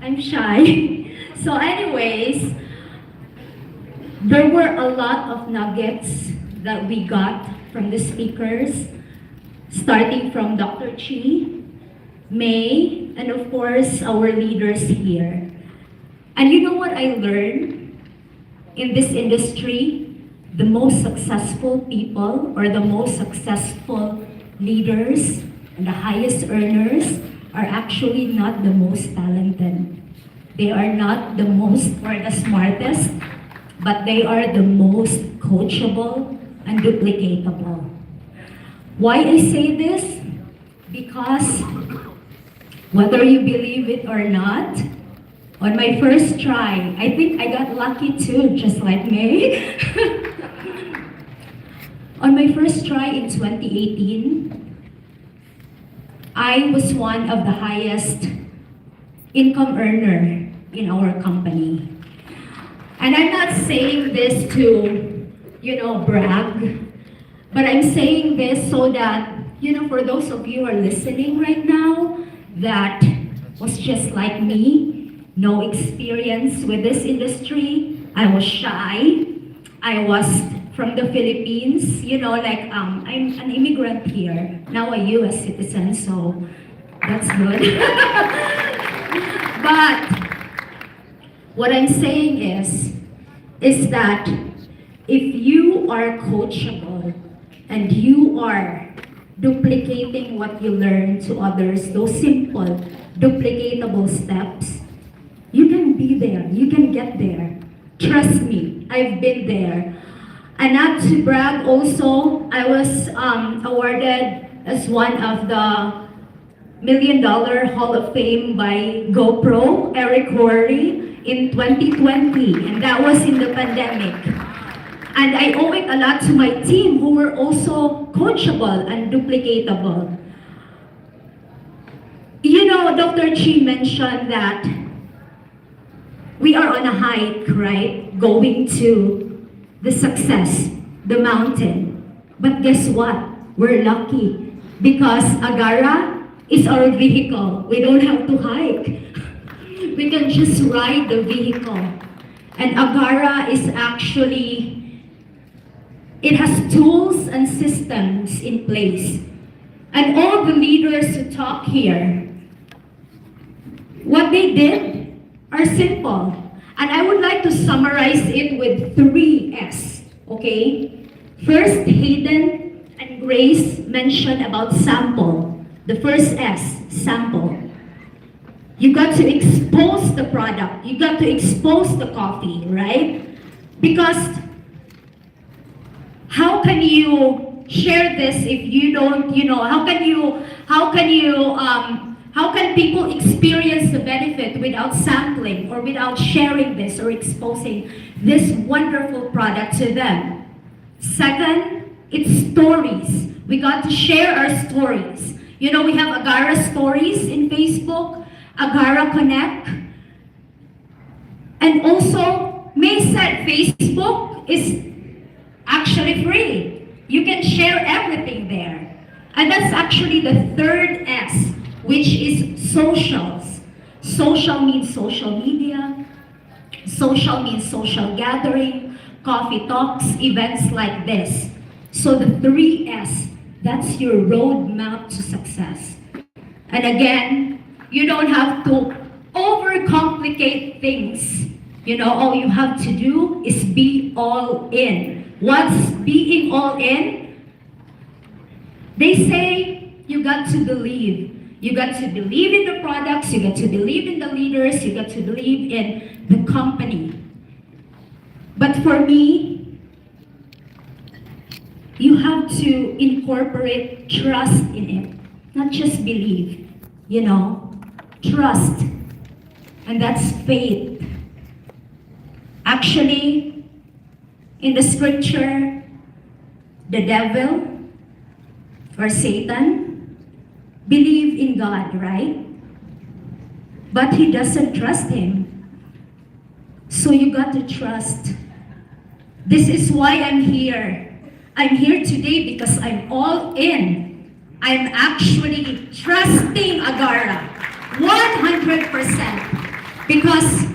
I'm shy. So anyways, there were a lot of nuggets that we got from the speakers, starting from Dr. Chi, May, and of course, our leaders here. And you know what I learned in this industry? The most successful people or the most successful leaders and the highest earners are actually not the most talented. They are not the most or the smartest, but they are the most coachable and duplicatable. Why I say this? Because whether you believe it or not, on my first try, I think I got lucky too, just like me. On my first try in 2018, I was one of the highest income earner in our company. And I'm not saying this to, brag, but I'm saying this so that, for those of you who are listening right now, that was just like me, no experience with this industry. I was shy. I was from the Philippines, I'm an immigrant here, now a US citizen, so that's good. But what I'm saying is that if you are coachable and you are duplicating what you learn to others, those simple, duplicatable steps, you can be there, you can get there. Trust me, I've been there. And not to brag also, I was awarded as one of the $1 Million Hall of Fame by GoPro, Eric Horry, in 2020, and that was in the pandemic. And I owe it a lot to my team who were also coachable and duplicatable. Dr. Chi mentioned that we are on a hike, right? Going to the success, the mountain. But guess what? We're lucky because Agara is our vehicle. We don't have to hike. We can just ride the vehicle. And Agara is actually, it has tools and systems in place. And all the leaders who talk here, what they did are simple. And I would like to summarize it with 3 S, okay? First, Hayden and Grace mentioned about sample. The first S, sample. You got to expose the product. You got to expose the coffee, right? Because how can you share this if you don't, how can people experience the benefit without sampling or without sharing this or exposing this wonderful product to them? Second, it's stories. We got to share our stories. We have Agara Stories in Facebook, Agara Connect, and also May said Facebook is actually free. You can share everything there. And that's actually the third S, which is socials. Social means social media. Social means social gathering, coffee talks, events like this. So the 3 S, that's your roadmap to success. And again, you don't have to overcomplicate things. All you have to do is be all in. What's being all in? They say you got to believe. You got to believe in the products, you got to believe in the leaders, you got to believe in the company. But for me, you have to incorporate trust in it, not just believe, trust. And that's faith. Actually, in the scripture, the devil or Satan believe in God, right? But he doesn't trust him. So you got to trust. This is why I'm here. I'm here today because I'm all in. I'm actually trusting Agara 100%. Because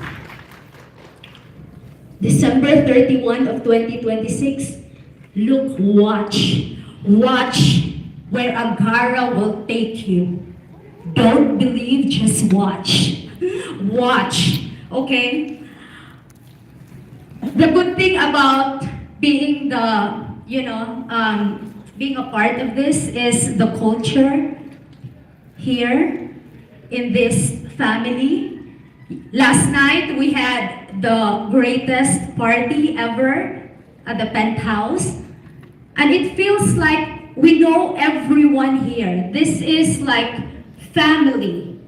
December 31 of 2026, look, watch where Agara will take you. Don't believe, just watch. Watch, okay? The good thing about being being a part of this is the culture here in this family. Last night we had the greatest party ever at the penthouse, and it feels like we know everyone here. This is like family.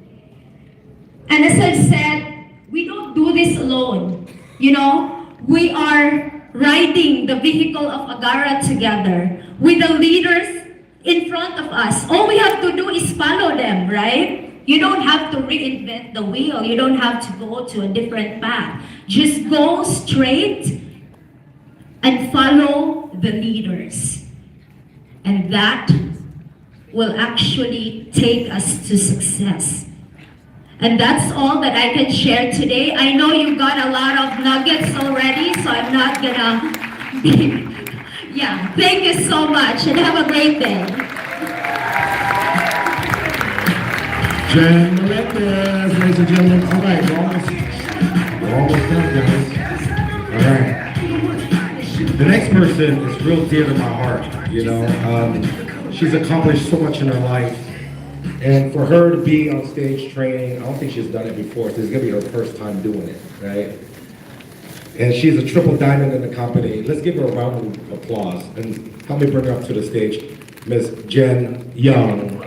And as I said, we don't do this alone. You know, we are riding the vehicle of Agara together with the leaders in front of us. All we have to do is follow them, right? You don't have to reinvent the wheel. You don't have to go to a different path. Just go straight and follow the leaders. And that will actually take us to success. And that's all that I can share today. I know you got a lot of nuggets already, so I'm not gonna be, yeah, thank you so much and have a great day. ZammyleneTV, ladies and gentlemen, all right, we're almost done, guys. All right. The next person is real dear to my heart, you know. She's accomplished so much in her life. And for her to be on stage training, I don't think she's done it before, so it's gonna be her first time doing it, right? And she's a triple diamond in the company. Let's give her a round of applause and help me bring her up to the stage, Ms. Jen Young.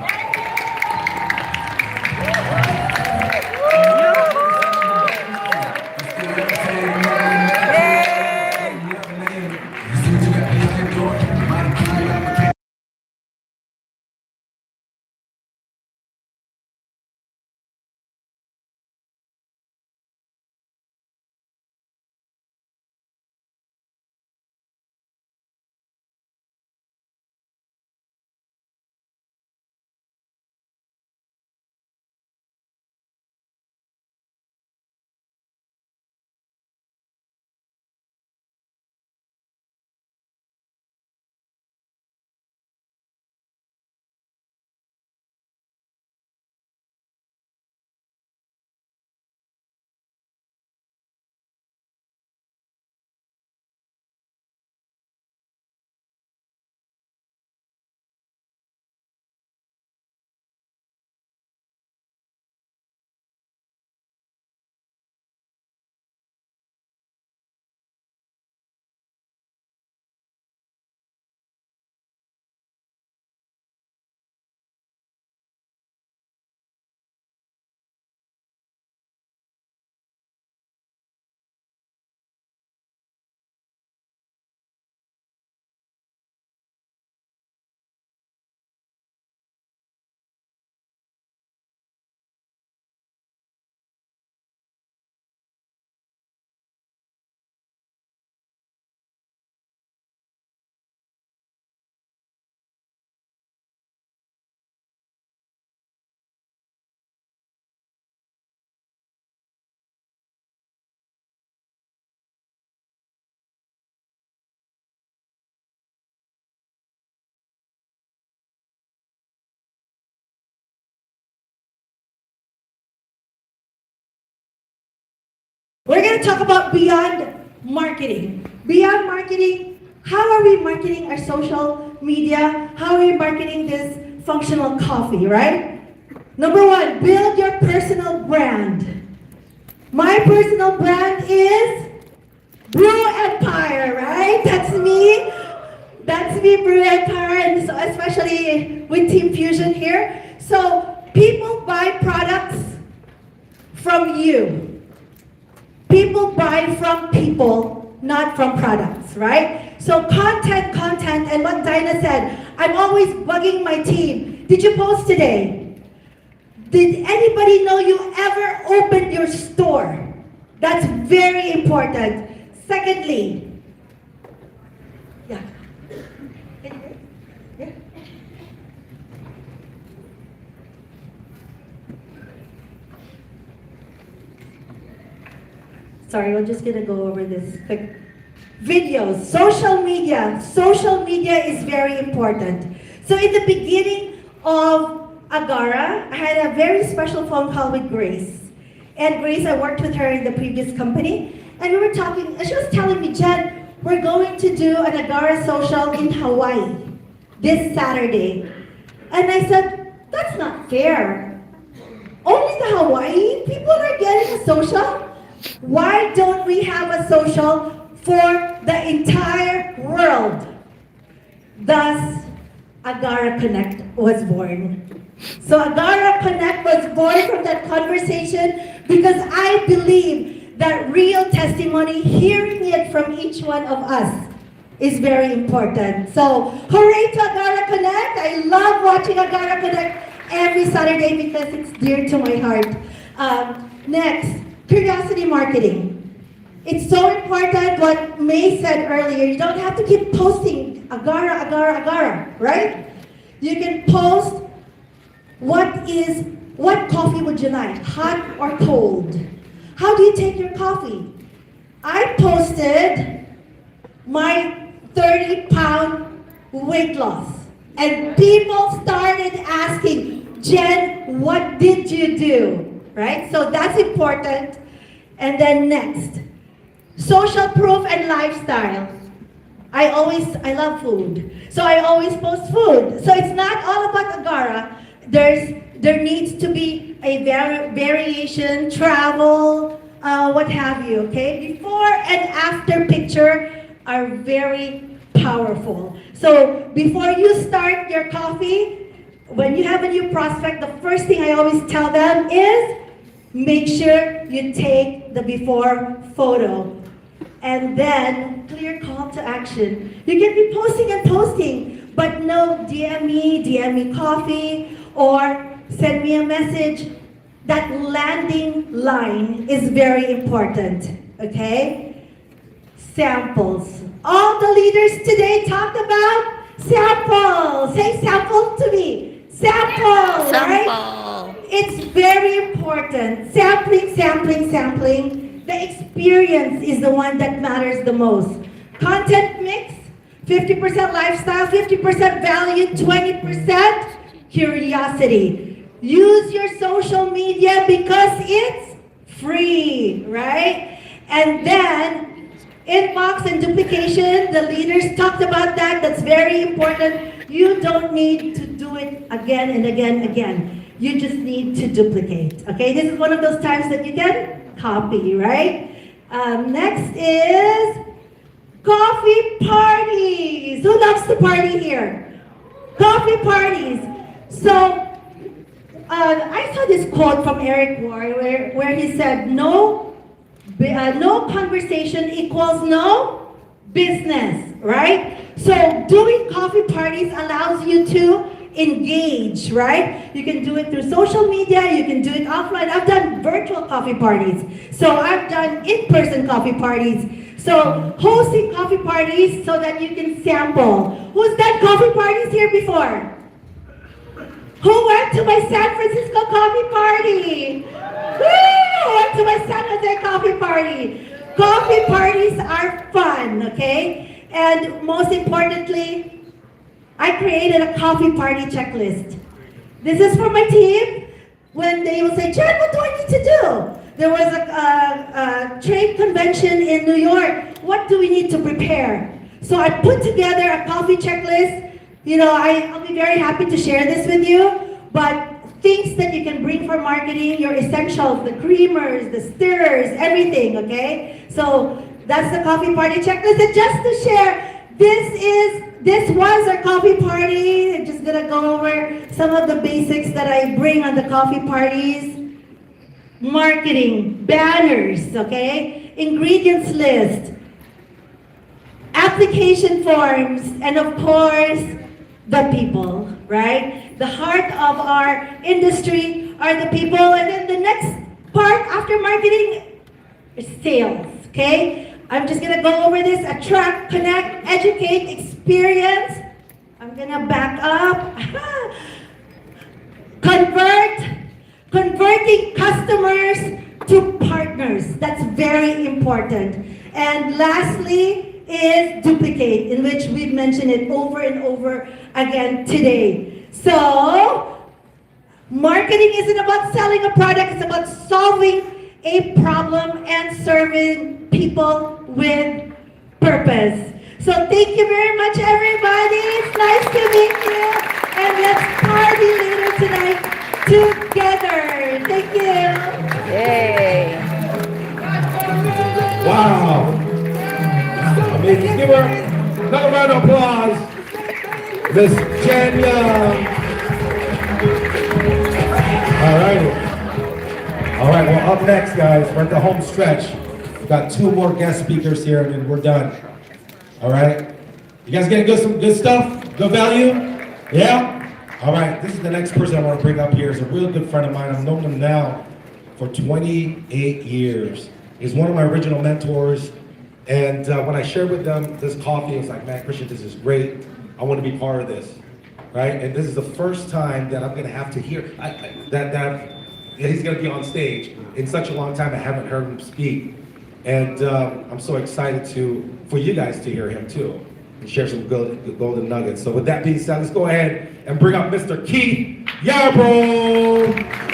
We're going to talk about beyond marketing. Beyond marketing, how are we marketing our social media? How are we marketing this functional coffee, right? Number one, build your personal brand. My personal brand is Brew Empire, right? That's me. That's me, Brew Empire, and so especially with Team Fusion here. So people buy products from you. People buy from people, not from products, right? So content, and what Dinah said, I'm always bugging my team. Did you post today? Did anybody know you ever opened your store? That's very important. Secondly, yeah. Yeah. Sorry, we're just gonna go over this quick. Videos, social media. Social media is very important. So in the beginning of Agara, I had a very special phone call with Grace. And Grace, I worked with her in the previous company. And we were talking, and she was telling me, Jen, we're going to do an Agara social in Hawaii this Saturday. And I said, that's not fair. Only the Hawaii people are getting a social? Why don't we have a social for the entire world? Thus, Agara Connect was born. So Agara Connect was born from that conversation because I believe that real testimony, hearing it from each one of us, is very important. So hooray to Agara Connect. I love watching Agara Connect every Saturday because it's dear to my heart. Next, curiosity marketing. It's so important what May said earlier. You don't have to keep posting Agara, Agara, Agara, right? You can post what coffee would you like, hot or cold? How do you take your coffee? I posted my 30-pound weight loss. And people started asking, Jen, what did you do? Right? So that's important. And then next, social proof and lifestyle. I love food. So I always post food. So it's not all about Agara. There needs to be a variation, travel, what have you, okay? Before and after picture are very powerful. So before you start your coffee, when you have a new prospect, the first thing I always tell them is make sure you take the before photo. And then clear call to action. You can be posting and posting, but no DM me coffee, or send me a message. That landing line is very important, okay? Samples. All the leaders today talked about samples. Say sample to me. Sample, right? It's very important. Sampling, sampling, sampling. The experience is the one that matters the most. Content mix, 50% lifestyle, 50% value, 20% curiosity. Use your social media because it's free, right? And then inbox and duplication, the leaders talked about that. That's very important. You don't need to do it again and again and again. You just need to duplicate, okay? This is one of those times that you can copy, right? Next is coffee parties. Who loves to party here? Coffee parties. So, I saw this quote from Eric Roy where he said, no conversation equals no business, right? So doing coffee parties allows you to engage, right? You can do it through social media, you can do it offline. I've done virtual coffee parties. So I've done in-person coffee parties. So hosting coffee parties so that you can sample. Who's done coffee parties here before? Who went to my San Francisco coffee party? Woo! Who went to my San Jose coffee party? Coffee parties are fun, okay? And most importantly, I created a coffee party checklist. This is for my team. When they will say, Jen, what do I need to do? There was a trade convention in New York. What do we need to prepare? So I put together a coffee checklist. You know, I'll be very happy to share this with you, but things that you can bring for marketing, your essentials, the creamers, the stirrers, everything, okay? So that's the coffee party checklist. And just to share, this was our coffee party. I'm just gonna go over some of the basics that I bring on the coffee parties. Marketing, banners, okay? Ingredients list, application forms, and of course, the people, right? The heart of our industry are the people, and then the next part after marketing is sales, okay? I'm just gonna go over this: attract, connect, educate, experience. I'm gonna back up. Converting customers to partners. That's very important. And lastly is duplicate, in which we've mentioned it over and over again today. So, marketing isn't about selling a product, it's about solving a problem and serving people with purpose. So thank you very much, everybody. It's nice to meet you. And let's party later tonight together. Thank you. Yay. Wow. Amazing. Give her another round of applause. Miss Jen Young. All right. All right, well, up next, guys, we're at the home stretch. We've got 2 more guest speakers here, and then we're done. All right? You guys getting some good stuff? Good value? Yeah? All right, this is the next person I want to bring up here. Is a real good friend of mine. I've known him now for 28 years. He's one of my original mentors. And when I shared with them this coffee, I was like, man, Christian, this is great. I want to be part of this, right? And this is the first time that I'm going to have to hear that he's going to be on stage. In such a long time, I haven't heard him speak. And I'm so excited for you guys to hear him too, and share some golden nuggets. So with that being said, let's go ahead and bring up Mr. Keith Yarbrough.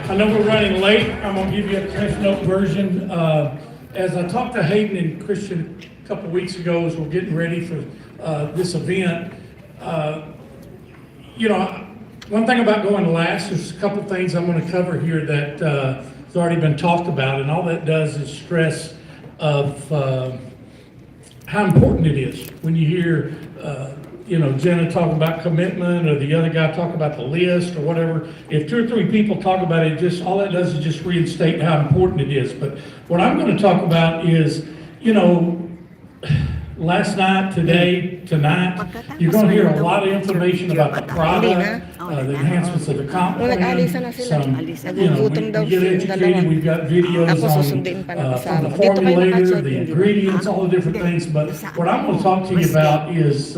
I know we're running late. I'm going to give you a Cliff Note version. As I talked to Hayden and Christian a couple weeks ago as we're getting ready for this event, you know, one thing about going last, there's a couple things I'm going to cover here that has already been talked about, and all that does is stress of how important it is when you hear you know, Jenna talk about commitment, or the other guy talk about the list, or whatever. If 2 or 3 people talk about it, just all that does is just reinstate how important it is. But what I'm going to talk about is, you know, last night, today, tonight, you're going to hear a lot of information about the product, the enhancements of the comp plan, some, you know, we get educated, we've got videos on from the formulator, the ingredients, all the different things. But what I'm going to talk to you about is,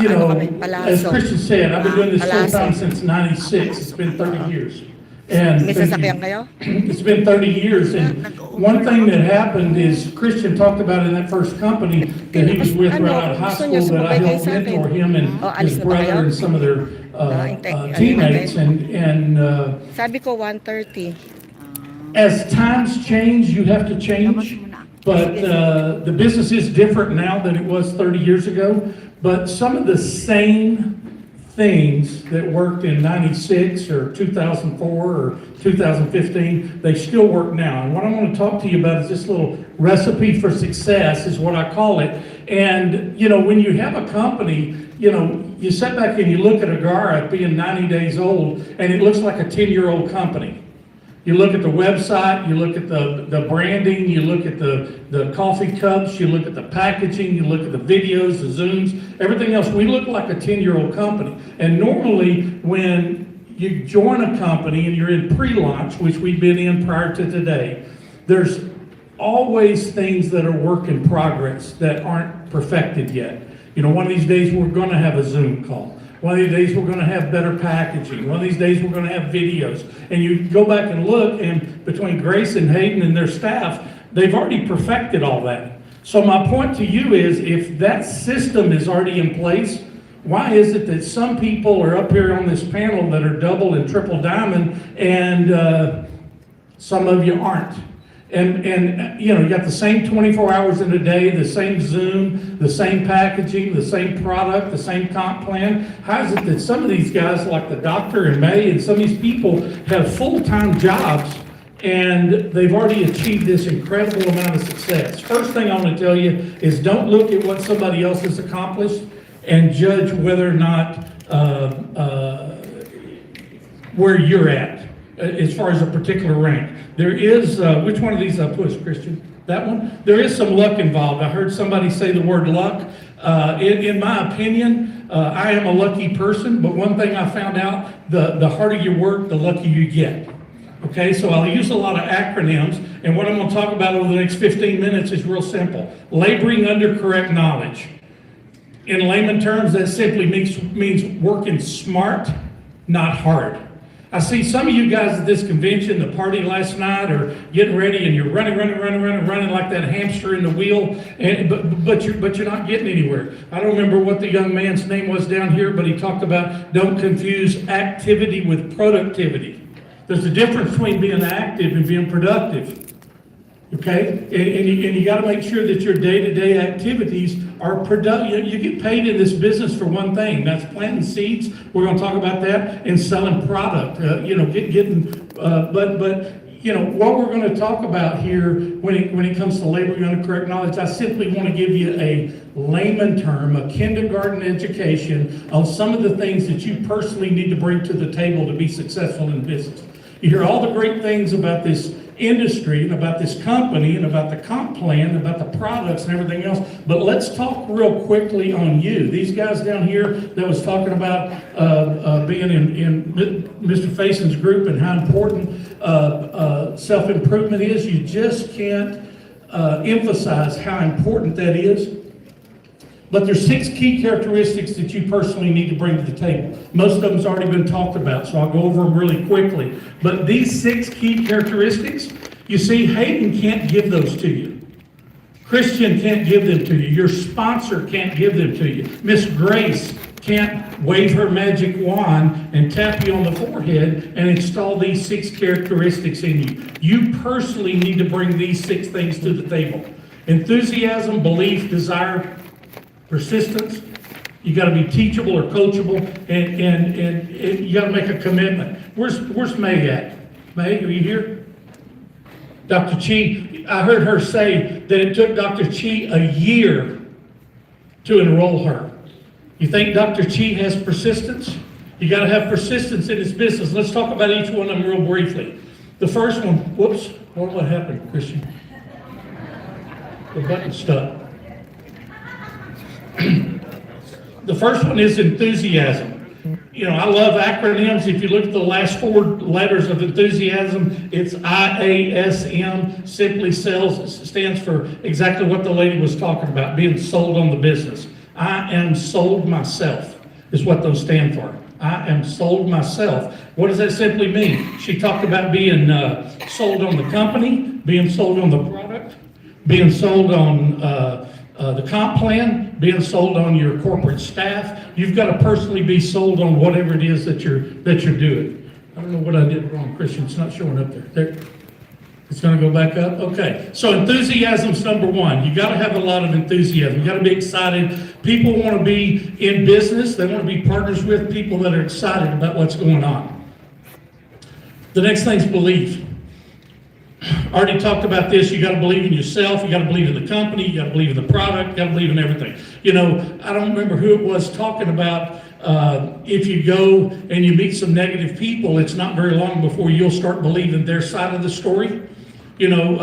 you know, as Christian said, I've been doing this full time since '96. It's been 30 years. And it's been 30 years, and one thing that happened is Christian talked about in that first company that he was with right out of high school, that I helped mentor him and his brother and some of their teammates, and sabi ko 1:30. As times change, you have to change, but the business is different now than it was 30 years ago, but some of the same things that worked in 96 or 2004 or 2015, they still work now. And what I want to talk to you about is this little recipe for success is what I call it. And, you know, when you have a company, you know, you sit back and you look at Agara being 90 days old, and it looks like a 10-year-old company. You look at the website, you look at the branding, you look at the coffee cups, you look at the packaging, you look at the videos, the Zooms, everything else. We look like a 10-year-old company. And normally when you join a company and you're in pre-launch, which we've been in prior to today, there's always things that are work in progress that aren't perfected yet. You know, one of these days we're going to have a Zoom call. One of these days we're going to have better packaging. One of these days we're going to have videos. And you go back and look, and between Grace and Hayden and their staff, they've already perfected all that. So my point to you is, if that system is already in place, why is it that some people are up here on this panel that are double and triple diamond, and some of you aren't? And you know, you got the same 24 hours in a day, the same Zoom, the same packaging, the same product, the same comp plan. How is it that some of these guys, like the doctor and May, and some of these people have full-time jobs, and they've already achieved this incredible amount of success? First thing I want to tell you is, don't look at what somebody else has accomplished and judge whether or not where you're at as far as a particular rank. There is, which one of these I pushed, Christian? That one? There is some luck involved. I heard somebody say the word luck. In my opinion, I am a lucky person, but one thing I found out, the harder you work, the luckier you get. Okay, so I'll use a lot of acronyms, and what I'm going to talk about over the next 15 minutes is real simple. Laboring under correct knowledge. In layman terms, that simply means working smart, not hard. I see some of you guys at this convention, the party last night, or getting ready, and you're running like that hamster in the wheel, but you're not getting anywhere. I don't remember what the young man's name was down here, but he talked about don't confuse activity with productivity. There's a difference between being active and being productive. Okay, and you got to make sure that your day-to-day activities are productive. You get paid in this business for one thing, that's planting seeds. We're going to talk about that, and selling product. But what we're going to talk about here when it comes to labeling under correct knowledge, I simply want to give you a layman term, a kindergarten education on some of the things that you personally need to bring to the table to be successful in business. You hear all the great things about this industry and about this company and about the comp plan, and about the products and everything else, but let's talk real quickly on you. These guys down here that was talking about being in Mr. Fason's group and how important self-improvement is, you just can't emphasize how important that is. But there's 6 key characteristics that you personally need to bring to the table. Most of them's already been talked about, so I'll go over them really quickly. But these 6 key characteristics, you see, Hayden can't give those to you. Christian can't give them to you. Your sponsor can't give them to you. Miss Grace can't wave her magic wand and tap you on the forehead and install these 6 characteristics in you. You personally need to bring these 6 things to the table. Enthusiasm, belief, desire, persistence. You got to be teachable or coachable, and you got to make a commitment. Where's May at? May, are you here? Dr. Chi, I heard her say that it took Dr. Chi a year to enroll her. You think Dr. Chi has persistence? You got to have persistence in this business. Let's talk about each one of them real briefly. The first one, whoops, what happened, Christian? The button stuck. The first one is enthusiasm. You know, I love acronyms. If you look at the last 4 letters of enthusiasm, it's IASM, simply stands for exactly what the lady was talking about, being sold on the business. I am sold myself is what those stand for. I am sold myself. What does that simply mean? She talked about being sold on the company, being sold on the product, being sold on the comp plan, being sold on your corporate staff. You've got to personally be sold on whatever it is that you're doing. I don't know what I did wrong, Christian. It's not showing up there. It's going to go back up? Okay. So enthusiasm's number 1. You got to have a lot of enthusiasm. You got to be excited. People want to be in business. They want to be partners with people that are excited about what's going on. The next thing's belief. I already talked about this. You got to believe in yourself. You got to believe in the company. You got to believe in the product. You got to believe in everything. You know, I don't remember who it was talking about. If you go and you meet some negative people, it's not very long before you'll start believing their side of the story. You know,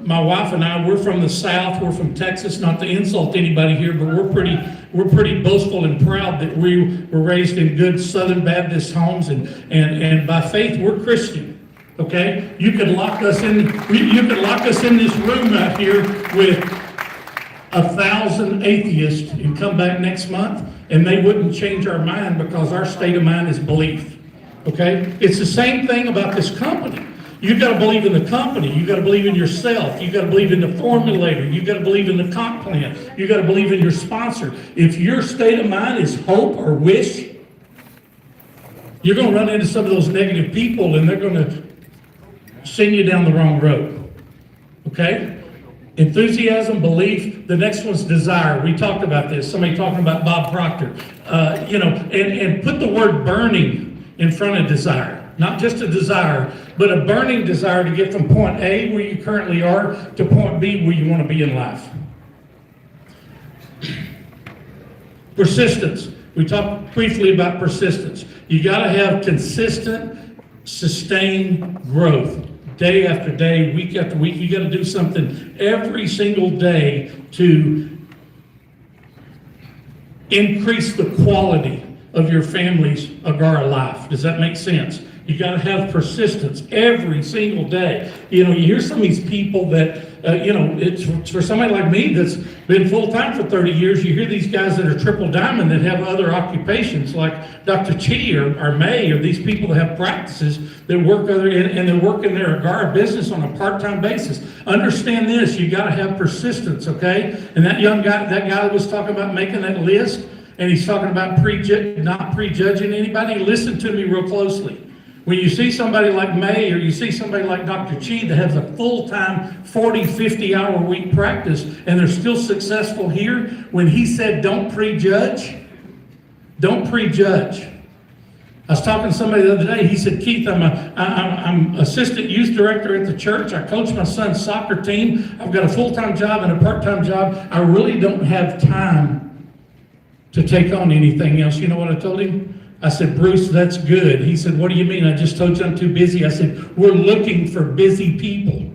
my wife and I, we're from the South. We're from Texas. Not to insult anybody here, but we're pretty boastful and proud that we were raised in good Southern Baptist homes, and by faith we're Christian. Okay, you could lock us in. You could lock us in this room out here with 1,000 atheists and come back next month, and they wouldn't change our mind because our state of mind is belief. Okay, it's the same thing about this company. You've got to believe in the company. You've got to believe in yourself. You've got to believe in the formulator. You've got to believe in the comp plan. You've got to believe in your sponsor. If your state of mind is hope or wish, you're going to run into some of those negative people, and they're going to send you down the wrong road. Okay? Enthusiasm, belief. The next one's desire. We talked about this. Somebody talking about Bob Proctor. And put the word burning in front of desire. Not just a desire, but a burning desire to get from point A, where you currently are, to point B, where you want to be in life. Persistence. We talked briefly about persistence. You got to have consistent, sustained growth. Day after day, week after week. You got to do something every single day to increase the quality of your family's Agara life. Does that make sense? You got to have persistence every single day. You know, you hear some of these people that, it's for somebody like me that's been full-time for 30 years, you hear these guys that are triple diamond that have other occupations like Dr. Chi or May, or these people that have practices that work and they're working their Agara business on a part-time basis. Understand this, you got to have persistence, okay? And that guy that was talking about making that list, and he's talking about not prejudging anybody. Listen to me real closely. When you see somebody like May or you see somebody like Dr. Chi that has a full-time 40, 50-hour week practice and they're still successful here, when he said don't prejudge, don't prejudge. I was talking to somebody the other day, he said, Keith, I'm assistant youth director at the church. I coach my son's soccer team. I've got a full-time job and a part-time job. I really don't have time to take on anything else. You know what I told him? I said, Bruce, that's good. He said, what do you mean? I just told you I'm too busy. I said, we're looking for busy people.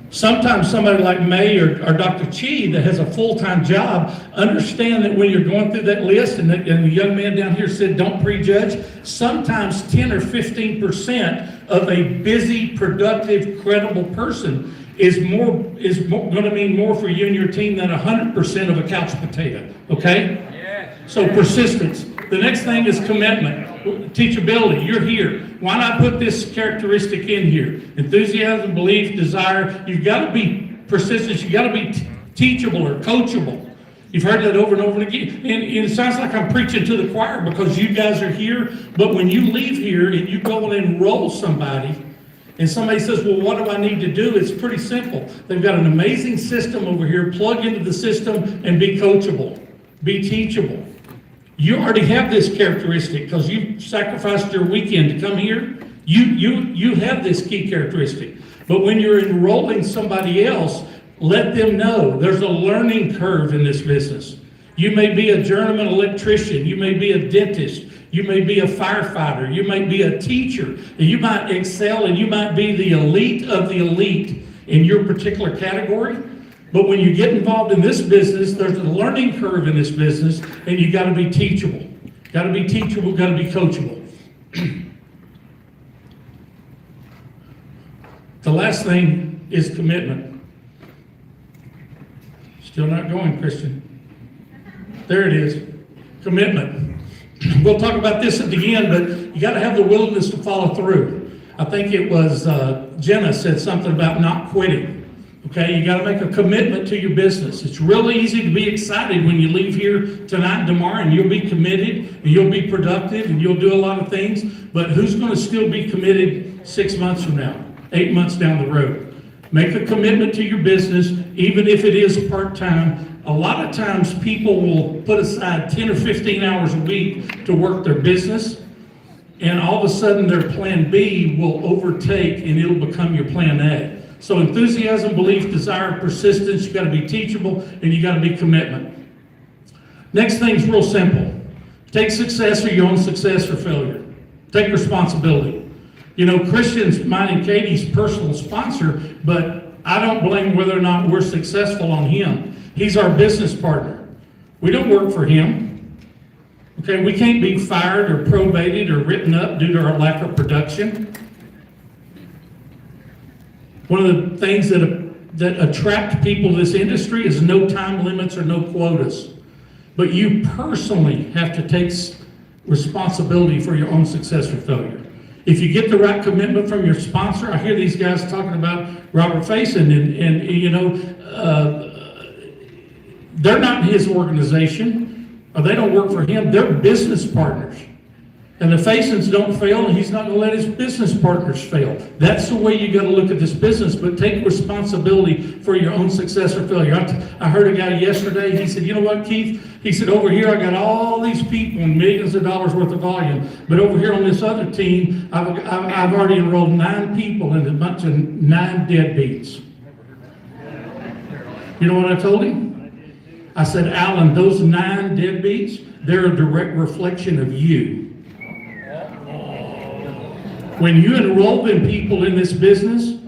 Sometimes somebody like May or Dr. Chi that has a full-time job, understand that when you're going through that list, and the young man down here said, don't prejudge, sometimes 10 or 15% of a busy, productive, credible person is going to mean more for you and your team than 100% of a couch potato, okay? So persistence. The next thing is commitment. Teachability. You're here. Why not put this characteristic in here? Enthusiasm, belief, desire. You've got to be persistent. You've got to be teachable or coachable. You've heard that over and over again. And it sounds like I'm preaching to the choir because you guys are here. But when you leave here and you go and enroll somebody, and somebody says, well, what do I need to do? It's pretty simple. They've got an amazing system over here. Plug into the system and be coachable. Be teachable. You already have this characteristic because you sacrificed your weekend to come here. You have this key characteristic. But when you're enrolling somebody else, let them know there's a learning curve in this business. You may be a journeyman electrician. You may be a dentist. You may be a firefighter. You may be a teacher. And you might excel and you might be the elite of the elite in your particular category. But when you get involved in this business, there's a learning curve in this business, and you got to be teachable. Got to be teachable, got to be coachable. The last thing is commitment. Still not going, Christian. There it is. Commitment. We'll talk about this at the end, but you got to have the willingness to follow through. I think it was Jenna said something about not quitting. Okay, you got to make a commitment to your business. It's really easy to be excited when you leave here tonight and tomorrow, and you'll be committed, and you'll be productive, and you'll do a lot of things. But who's going to still be committed 6 months from now, 8 months down the road? Make a commitment to your business, even if it is part-time. A lot of times people will put aside 10 or 15 hours a week to work their business, and all of a sudden their plan B will overtake, and it'll become your plan A. So enthusiasm, belief, desire, persistence, you got to be teachable, and you got to be commitment. Next thing's real simple. Take success or your own success or failure. Take responsibility. You know, Christian's mine and Katie's personal sponsor, but I don't blame whether or not we're successful on him. He's our business partner. We don't work for him. Okay, we can't be fired or probated or written up due to our lack of production. One of the things that attract people to this industry is no time limits or no quotas. But you personally have to take responsibility for your own success or failure. If you get the right commitment from your sponsor, I hear these guys talking about Robert Faison, and you know, they're not his organization, or they don't work for him, they're business partners. And the Faisons don't fail, and he's not going to let his business partners fail. That's the way you got to look at this business, but take responsibility for your own success or failure. I heard a guy yesterday, he said, you know what, Keith? He said, over here I got all these people and millions of dollars worth of volume, but over here on this other team, I've already enrolled 9 people and a bunch of 9 deadbeats. You know what I told him? I said, Alan, those 9 deadbeats, they're a direct reflection of you. When you enroll them people in this business,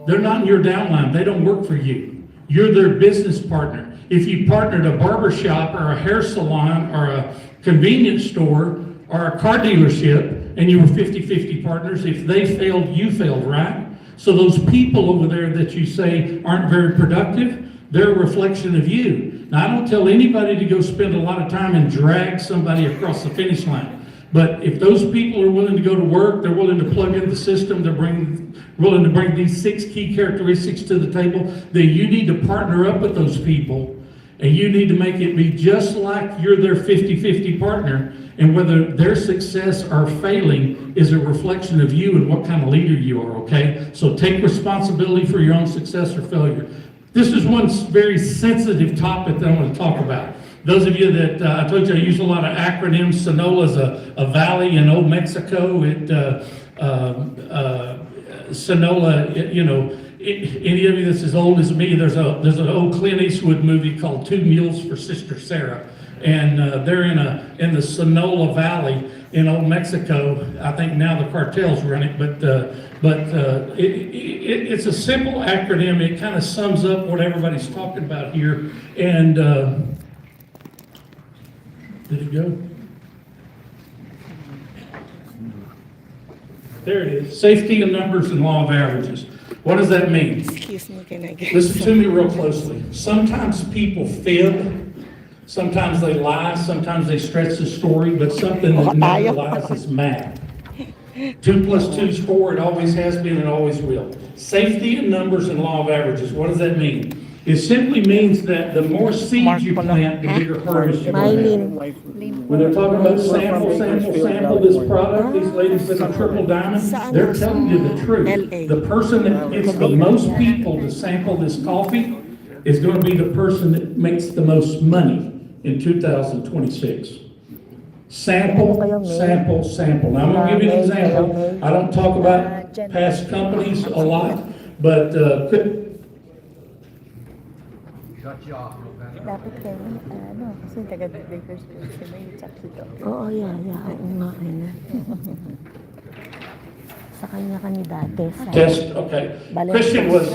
they're not in your downline. They don't work for you. You're their business partner. If you partnered a barber shop or a hair salon or a convenience store or a car dealership and you were 50-50 partners, if they failed, you failed, right? So those people over there that you say aren't very productive, they're a reflection of you. Now, I don't tell anybody to go spend a lot of time and drag somebody across the finish line. But if those people are willing to go to work, they're willing to plug in the system, they're willing to bring these 6 key characteristics to the table, then you need to partner up with those people And you need to make it be just like you're their 50-50 partner, and whether their success or failing is a reflection of you and what kind of leader you are, okay? So take responsibility for your own success or failure. This is one very sensitive topic that I want to talk about. Those of you that, I told you I use a lot of acronyms. Sonola's a valley in Old Mexico. Sonola, you know, any of you that's as old as me, there's an old Clint Eastwood movie called Two Mules for Sister Sarah, and they're in the Sonola Valley in Old Mexico. I think now the cartels run it, but it's a simple acronym. It kind of sums up what everybody's talking about here. And did it go? There it is. Safety in numbers and law of averages. What does that mean? Excuse me, can I get Listen to me real closely. Sometimes people fib, sometimes they lie, sometimes they stretch the story, but something that never lies is math. 2 + 2 is 4. It always has been and always will. Safety in numbers and law of averages. What does that mean? It simply means that the more seeds you plant, the bigger harvest you will have. When they're talking about sample this product, these ladies that are triple diamonds, they're telling you the truth. The person that gets the most people to sample this coffee is going to be the person that makes the most money in 2026. Sample, sample, sample. Now I'm going to give you an example. I don't talk about past companies a lot, but Dapat kayo, kasi taga-Bakersfield sila yung chapsito. Oo, yeah, oo nga, na. Sa kanya kami dati. Test, okay. Christian was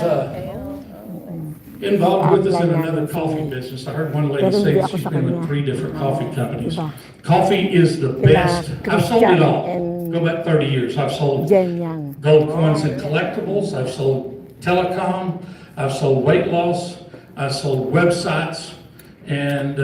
involved with us in another coffee business. I heard one lady say that she's been with 3 different coffee companies. Coffee is the best. I've sold it all. Go back 30 years. I've sold gold coins and collectibles. I've sold telecom. I've sold weight loss. I sold websites, and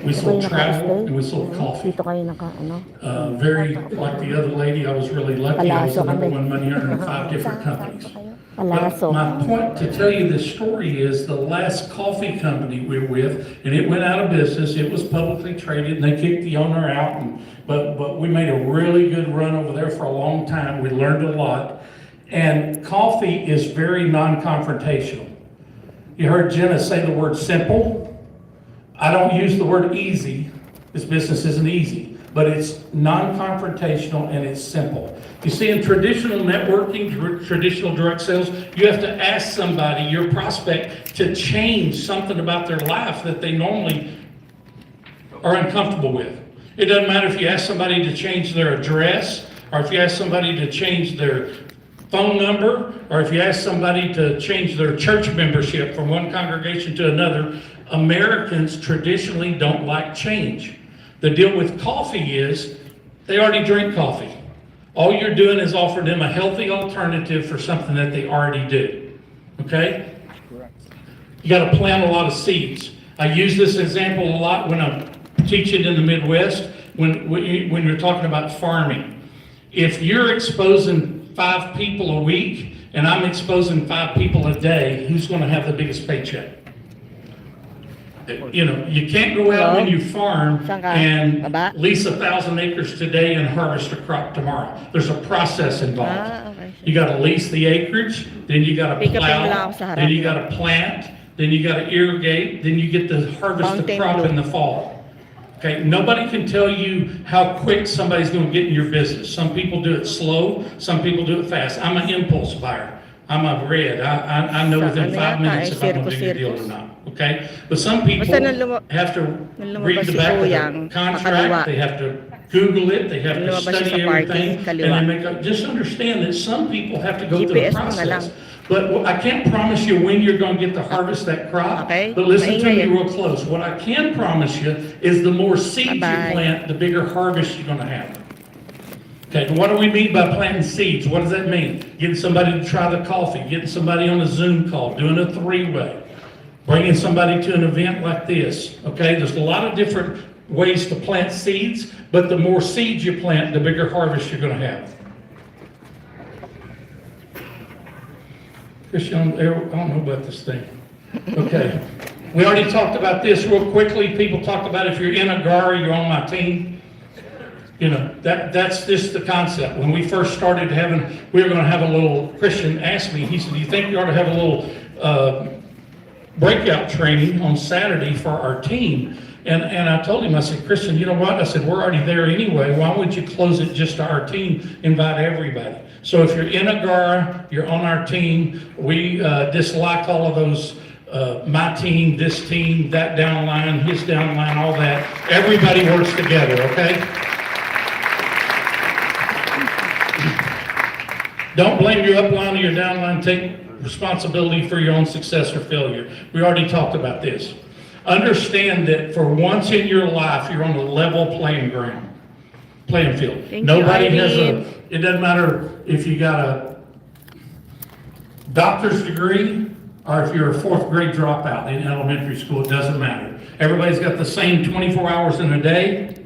we sold travel, and we sold coffee. Very, like the other lady, I was really lucky. I was the #1 money earner in 5 different companies. But my point to tell you this story is the last coffee company we were with, and it went out of business. It was publicly traded, and they kicked the owner out. But we made a really good run over there for a long time. We learned a lot. And coffee is very non-confrontational. You heard Jenna say the word simple. I don't use the word easy. This business isn't easy, but it's non-confrontational and it's simple. You see, in traditional networking, traditional direct sales, you have to ask somebody, your prospect, to change something about their life that they normally are uncomfortable with. It doesn't matter if you ask somebody to change their address, or if you ask somebody to change their phone number, or if you ask somebody to change their church membership from one congregation to another. Americans traditionally don't like change. The deal with coffee is they already drink coffee. All you're doing is offering them a healthy alternative for something that they already do. Okay? You got to plant a lot of seeds. I use this example a lot when I'm teaching in the Midwest, when you're talking about farming. If you're exposing 5 people a week, and I'm exposing 5 people a day, who's going to have the biggest paycheck? You know, you can't go out when you farm and lease 1,000 acres today and harvest a crop tomorrow. There's a process involved. You got to lease the acreage, then you got to plow, then you got to plant, then you got to irrigate, then you get to harvest the crop in the fall. Okay, nobody can tell you how quick somebody's going to get in your business. Some people do it slow, some people do it fast. I'm an impulse buyer. I'm a red. I know within 5 minutes if I'm going to do a deal or not. Okay, but some people have to read the back of the contract. They have to Google it. They have to study everything, and they make up. Just understand that some people have to go through the process. But I can't promise you when you're going to get to harvest that crop. But listen to me real close. What I can promise you is the more seeds you plant, the bigger harvest you're going to have. Okay, what do we mean by planting seeds? What does that mean? Getting somebody to try the coffee, getting somebody on a Zoom call, doing a 3-way, bringing somebody to an event like this. Okay, there's a lot of different ways to plant seeds, but the more seeds you plant, the bigger harvest you're going to have. Christian, I don't know about this thing. Okay. We already talked about this real quickly. People talked about if you're in Agara, you're on my team. You know, that's just the concept. When we first started we were going to have a little, Christian asked me, he said, do you think you ought to have a little breakout training on Saturday for our team? And I told him, I said, Christian, you know what? I said, we're already there anyway. Why would you close it just to our team? Invite everybody. So if you're in Agara, you're on our team. We dislike all of those, my team, this team, that downline, his downline, all that. Everybody works together, okay? Don't blame your upline or your downline. Take responsibility for your own success or failure. We already talked about this. Understand that for once in your life, you're on a level playing field. Nobody has it doesn't matter if you got a doctor's degree or if you're a 4th grade dropout in elementary school, it doesn't matter. Everybody's got the same 24 hours in a day.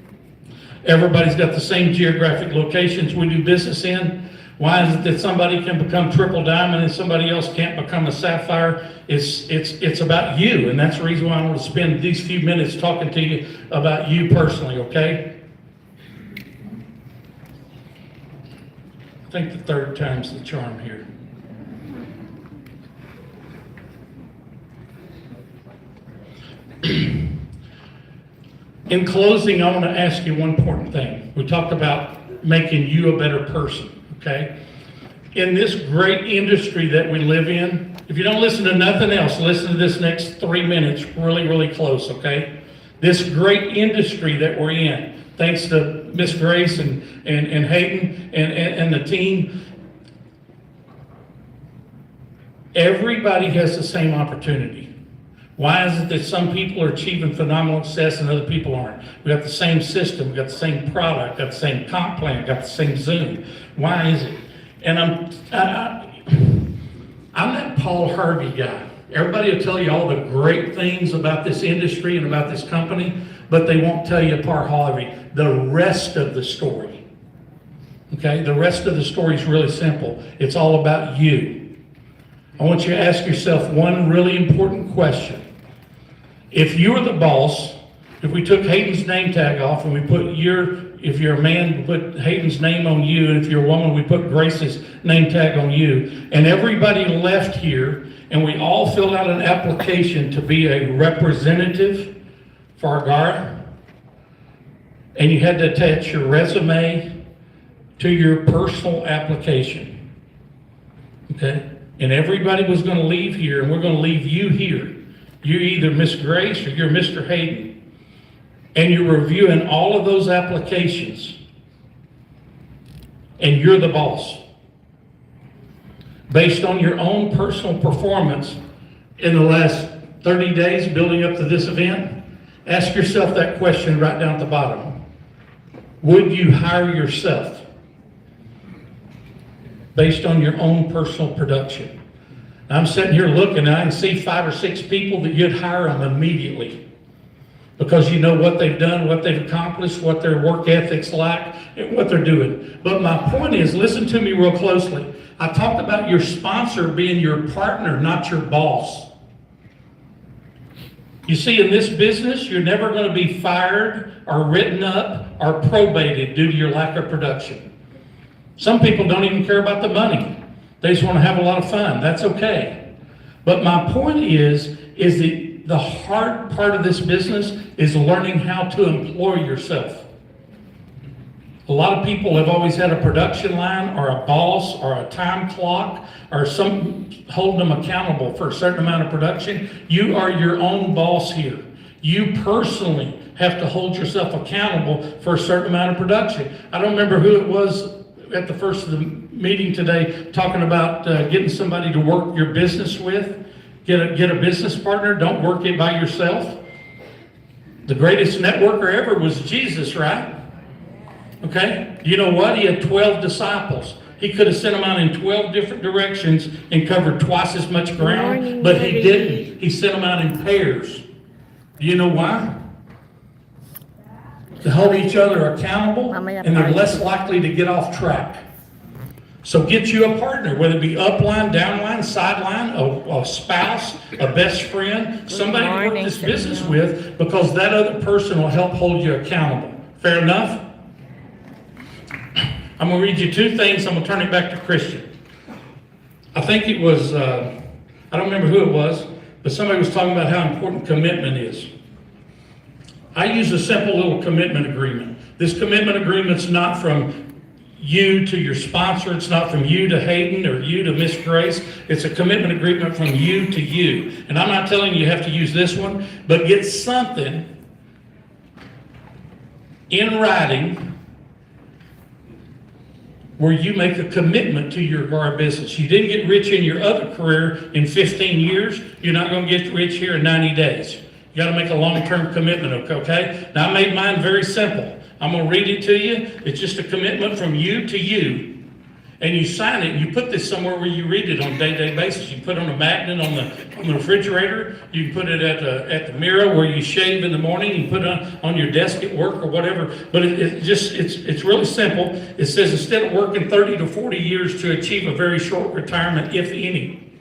Everybody's got the same geographic locations we do business in. Why is it that somebody can become triple diamond and somebody else can't become a sapphire? It's about you, and that's the reason why I want to spend these few minutes talking to you about you personally, okay? I think the 3rd time's the charm here. In closing, I want to ask you one important thing. We talked about making you a better person. Okay? In this great industry that we live in, if you don't listen to nothing else, listen to this next 3 minutes really, really close, okay? This great industry that we're in, thanks to Miss Grace and Hayden and the team, everybody has the same opportunity. Why is it that some people are achieving phenomenal success and other people aren't? We got the same system, we got the same product, got the same comp plan, got the same Zoom. Why is it? And I'm that Paul Harvey guy. Everybody will tell you all the great things about this industry and about this company, but they won't tell you Paul Harvey, the rest of the story. Okay? The rest of the story is really simple. It's all about you. I want you to ask yourself one really important question. If you were the boss, if we took Hayden's name tag off and we put if you're a man, we put Hayden's name on you, and if you're a woman, we put Grace's name tag on you, and everybody left here, and we all filled out an application to be a representative for Agara, and you had to attach your resume to your personal application, okay? And everybody was going to leave here, and we're going to leave you here. You're either Miss Grace or you're Mr. Hayden. And you're reviewing all of those applications. And you're the boss. Based on your own personal performance in the last 30 days building up to this event, ask yourself that question right down at the bottom. Would you hire yourself based on your own personal production? I'm sitting here looking, and I can see 5 or 6 people that you'd hire them immediately because you know what they've done, what they've accomplished, what their work ethic's like, and what they're doing. But my point is, listen to me real closely. I talked about your sponsor being your partner, not your boss. You see, in this business, you're never going to be fired or written up or probated due to your lack of production. Some people don't even care about the money. They just want to have a lot of fun. That's okay. But my point is that the hard part of this business is learning how to employ yourself. A lot of people have always had a production line or a boss or a time clock or some holding them accountable for a certain amount of production. You are your own boss here. You personally have to hold yourself accountable for a certain amount of production. I don't remember who it was at the first of the meeting today talking about getting somebody to work your business with. Get a business partner. Don't work it by yourself. The greatest networker ever was Jesus, right? Okay? You know what? He had 12 disciples. He could have sent them out in 12 different directions and covered twice as much ground, but he didn't. He sent them out in pairs. Do you know why? To hold each other accountable, and they're less likely to get off track. So get you a partner, whether it be upline, downline, sideline, a spouse, a best friend, somebody to work this business with, because that other person will help hold you accountable. Fair enough? I'm going to read you two things. I'm going to turn it back to Christian. I think it was, I don't remember who it was, but somebody was talking about how important commitment is. I use a simple little commitment agreement. This commitment agreement's not from you to your sponsor. It's not from you to Hayden or you to Miss Grace. It's a commitment agreement from you to you. And I'm not telling you you have to use this one, but get something in writing where you make a commitment to your Agara business. You didn't get rich in your other career in 15 years. You're not going to get rich here in 90 days. You got to make a long-term commitment, okay? Now, I made mine very simple. I'm going to read it to you. It's just a commitment from you to you. And you sign it, and you put this somewhere where you read it on a day-to-day basis. You put it on a magnet on the refrigerator. You can put it at the mirror where you shave in the morning. You put it on your desk at work or whatever. But it's really simple. It says, instead of working 30 to 40 years to achieve a very short retirement, if any,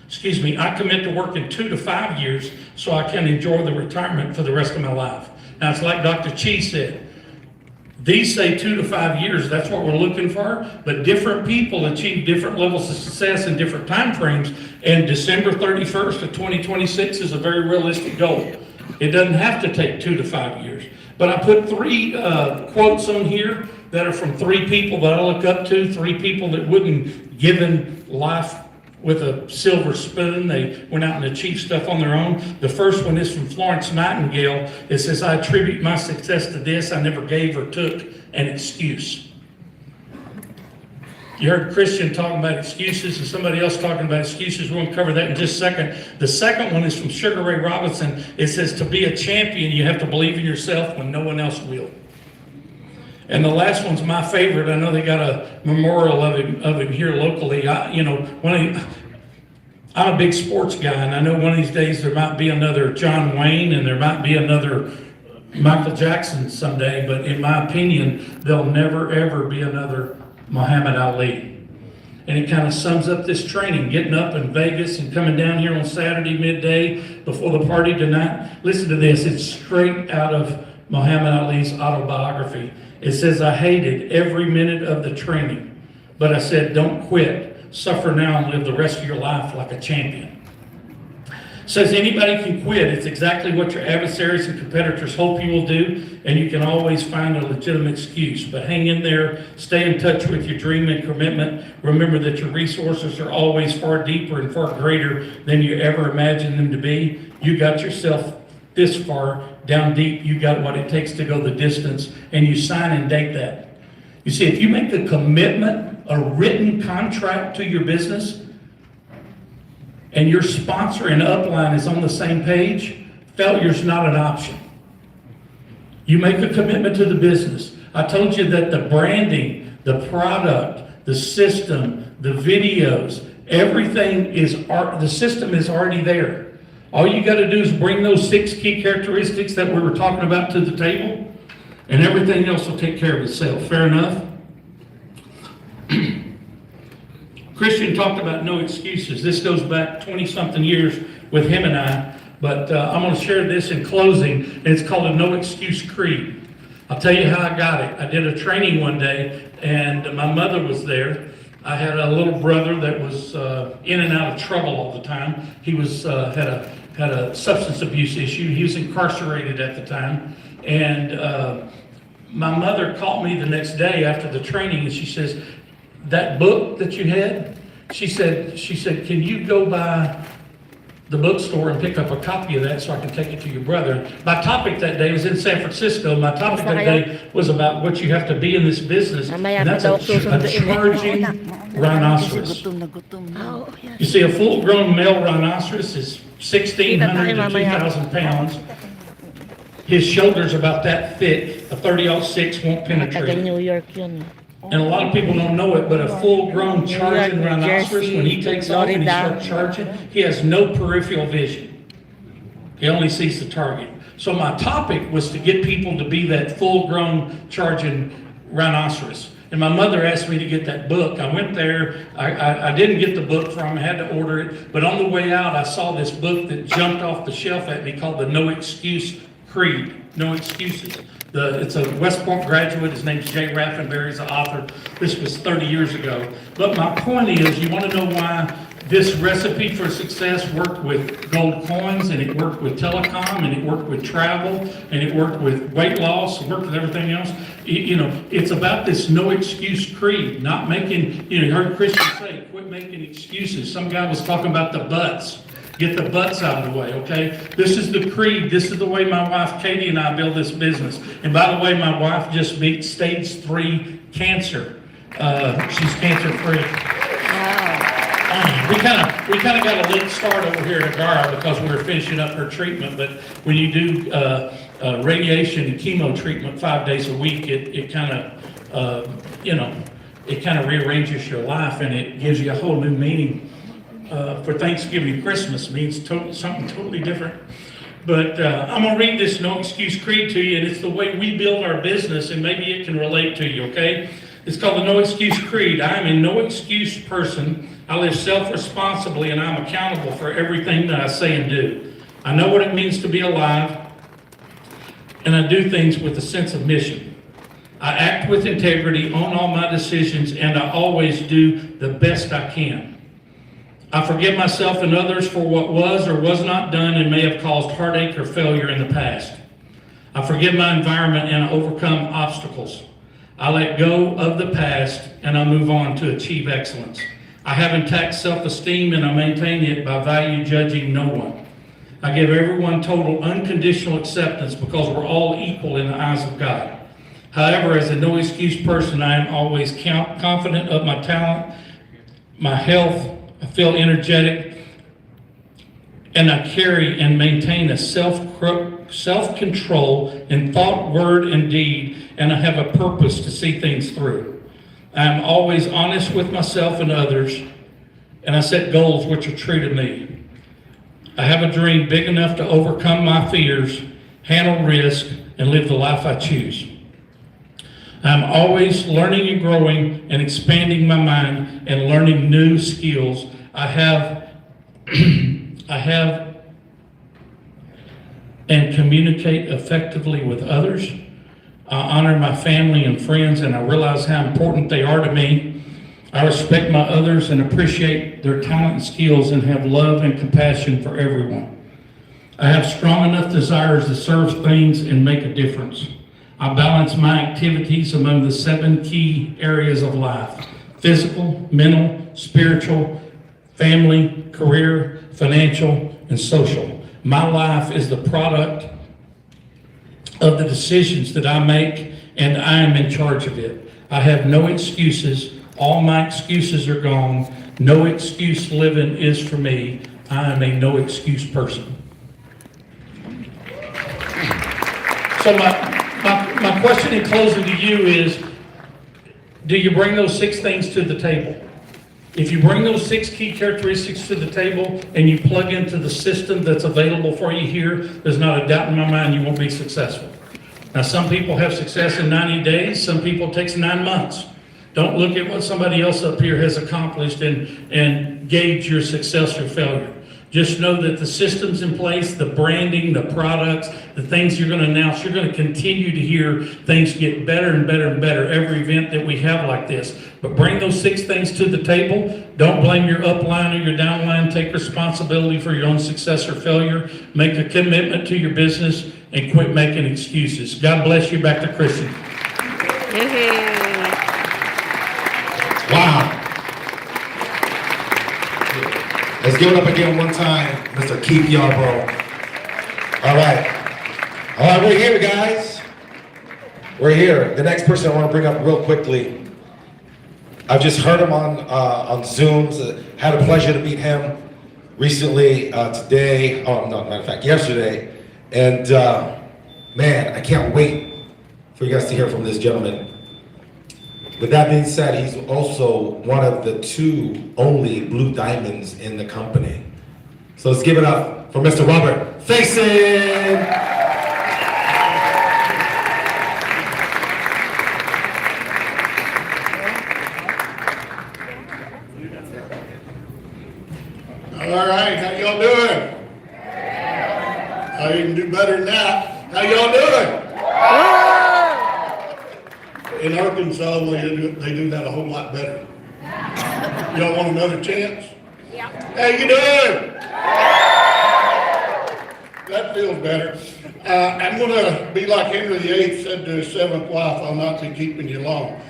excuse me, I commit to working 2 to 5 years so I can enjoy the retirement for the rest of my life. Now, it's like Dr. Chi said. These say 2 to 5 years, that's what we're looking for, but different people achieve different levels of success in different time frames, and December 31st of 2026 is a very realistic goal. It doesn't have to take 2 to 5 years. But I put 3 quotes on here that are from 3 people that I look up to, 3 people that wouldn't given life with a silver spoon. They went out and achieved stuff on their own. The first one is from Florence Nightingale. It says, I attribute my success to this. I never gave or took an excuse. You heard Christian talking about excuses and somebody else talking about excuses. We're going to cover that in just a second. The second one is from Sugar Ray Robinson. It says, to be a champion, you have to believe in yourself when no one else will. And the last one's my favorite. I know they got a memorial of him here locally. I'm a big sports guy, and I know one of these days there might be another John Wayne and there might be another Michael Jackson someday, but in my opinion, there'll never, ever be another Muhammad Ali. And it kind of sums up this training, getting up in Vegas and coming down here on Saturday midday before the party tonight. Listen to this. It's straight out of Muhammad Ali's autobiography. It says, I hated every minute of the training, but I said, don't quit. Suffer now and live the rest of your life like a champion. It says anybody can quit. It's exactly what your adversaries and competitors hope you will do, and you can always find a legitimate excuse. But hang in there, stay in touch with your dream and commitment. Remember that your resources are always far deeper and far greater than you ever imagined them to be. You got yourself this far down deep, you got what it takes to go the distance, and you sign and date that. You see, if you make a commitment, a written contract to your business, and your sponsor and upline is on the same page, failure's not an option. You make a commitment to the business. I told you that the branding, the product, the system, the videos, everything is, the system is already there. All you got to do is bring those 6 key characteristics that we were talking about to the table, and everything else will take care of itself. Fair enough? Christian talked about no excuses. This goes back 20-something years with him and I, but I'm going to share this in closing, and it's called a no excuse creed. I'll tell you how I got it. I did a training one day, and my mother was there. I had a little brother that was in and out of trouble all the time. He was had a substance abuse issue. He was incarcerated at the time. And my mother called me the next day after the training, and she says, that book that you had, she said, can you go by the bookstore and pick up a copy of that so I can take it to your brother? My topic that day was in San Francisco. My topic that day was about what you have to be in this business, and that's a charging rhinoceros. You see, a full-grown male rhinoceros is 1,600 to 2,000 pounds. His shoulder's about that thick. A 30-06 won't penetrate. And a lot of people don't know it, but a full-grown charging rhinoceros, when he takes off and he starts charging, he has no peripheral vision. He only sees the target. So my topic was to get people to be that full-grown charging rhinoceros. And my mother asked me to get that book. I went there, I didn't get the book from, I had to order it, but on the way out, I saw this book that jumped off the shelf at me called the No Excuse Creed, No Excuses. It's a West Point graduate, his name's Jay Raffenberry, he's the author. This was 30 years ago. But my point is, you want to know why this recipe for success worked with gold coins, and it worked with telecom, and it worked with travel, and it worked with weight loss, and worked with everything else. It's about this no excuse creed, not making, you heard Christians say, quit making excuses. Some guy was talking about the buts. Get the butts out of the way, okay? This is the creed. This is the way my wife, Katie, and I build this business. And by the way, my wife just beat stage 3 cancer. She's cancer-free. We kind of got a late start over here at Agara because we were finishing up her treatment. But when you do radiation and chemo treatment 5 days a week, it kind of rearranges your life, and it gives you a whole new meaning. For Thanksgiving and Christmas means something totally different. But I'm going to read this No Excuse Creed to you, and it's the way we build our business, and maybe it can relate to you, okay? It's called the No Excuse Creed. I am a no excuse person. I live self-responsibly, and I'm accountable for everything that I say and do. I know what it means to be alive, and I do things with a sense of mission. I act with integrity on all my decisions, and I always do the best I can. I forgive myself and others for what was or was not done and may have caused heartache or failure in the past. I forgive my environment and I overcome obstacles. I let go of the past and I move on to achieve excellence. I have intact self-esteem and I maintain it by value judging no one. I give everyone total unconditional acceptance because we're all equal in the eyes of God. However, as a no excuse person, I am always confident of my talent, my health. I feel energetic, and I carry and maintain a self-control in thought, word, and deed, and I have a purpose to see things through. I am always honest with myself and others, and I set goals which are true to me. I have a dream big enough to overcome my fears, handle risk, and live the life I choose. I'm always learning and growing and expanding my mind and learning new skills. I have and communicate effectively with others. I honor my family and friends, and I realize how important they are to me. I respect my others and appreciate their talent and skills and have love and compassion for everyone. I have strong enough desires to serve things and make a difference. I balance my activities among the 7 key areas of life: physical, mental, spiritual, family, career, financial, and social. My life is the product of the decisions that I make, and I am in charge of it. I have no excuses. All my excuses are gone. No excuse living is for me. I am a no excuse person. So my question in closing to you is, do you bring those 6 things to the table? If you bring those 6 key characteristics to the table and you plug into the system that's available for you here, there's not a doubt in my mind you won't be successful. Now, some people have success in 90 days, some people it takes 9 months. Don't look at what somebody else up here has accomplished and gauge your success or failure. Just know that the system's in place, the branding, the products, the things you're going to announce, you're going to continue to hear things get better and better and better every event that we have like this. But bring those 6 things to the table. Don't blame your upline or your downline. Take responsibility for your own success or failure. Make a commitment to your business and quit making excuses. God bless you. Back to Christian. Wow. Let's give it up again one time, Mr. Keith Yarbrough. All right, we're here, guys. We're here. The next person I want to bring up real quickly. I've just heard him on Zoom. So had a pleasure to meet him recently, today. Oh, no, matter of fact, yesterday. And man, I can't wait for you guys to hear from this gentleman. With that being said, he's also one of the 2 only blue diamonds in the company. So let's give it up for Mr. Robert Faison. y'all doing? I can do better than that. How y'all doing? In Arkansas, they do that a whole lot better. Y'all want another chance? Yeah. How you doing? That feels better. I'm gonna be like Henry VIII said to his 7th wife, I'll not be keeping you long.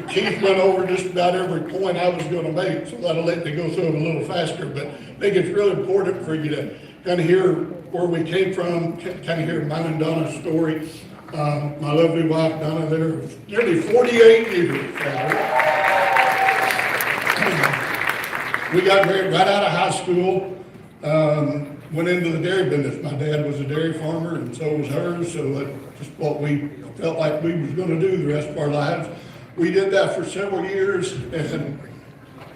Keith went over just about every point I was gonna make, so that'll let me go through it a little faster, but I think it's really important for you to kind of hear where we came from, kind of hear mine and Donna's story. My lovely wife, Donna, there, nearly 48 years. We got married right out of high school, went into the dairy business. My dad was a dairy farmer and so was hers, so that's just what we felt like we was gonna do the rest of our lives. We did that for several years, and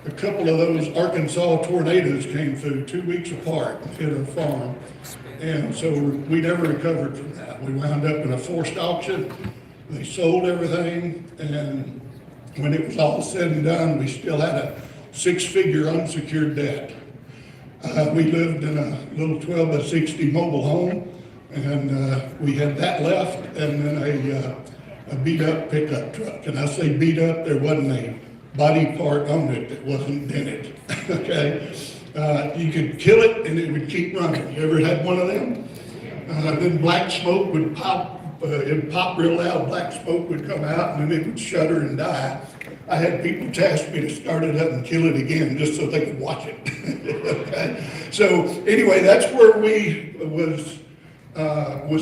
a couple of those Arkansas tornadoes came through 2 weeks apart, hit our farm. And so we never recovered from that. We wound up in a forced auction. They sold everything, and when it was all said and done, we still had a 6-figure unsecured debt. We lived in a little 12 by 60 mobile home, and we had that left, and then a beat up pickup truck. And I say beat up, there wasn't a body part on it that wasn't dented, okay? You could kill it and it would keep running. You ever had one of them? Then black smoke would pop, it'd pop real loud, black smoke would come out and then it would shudder and die. I had people task me to start it up and kill it again just so they could watch it. Okay? So anyway, that's where we was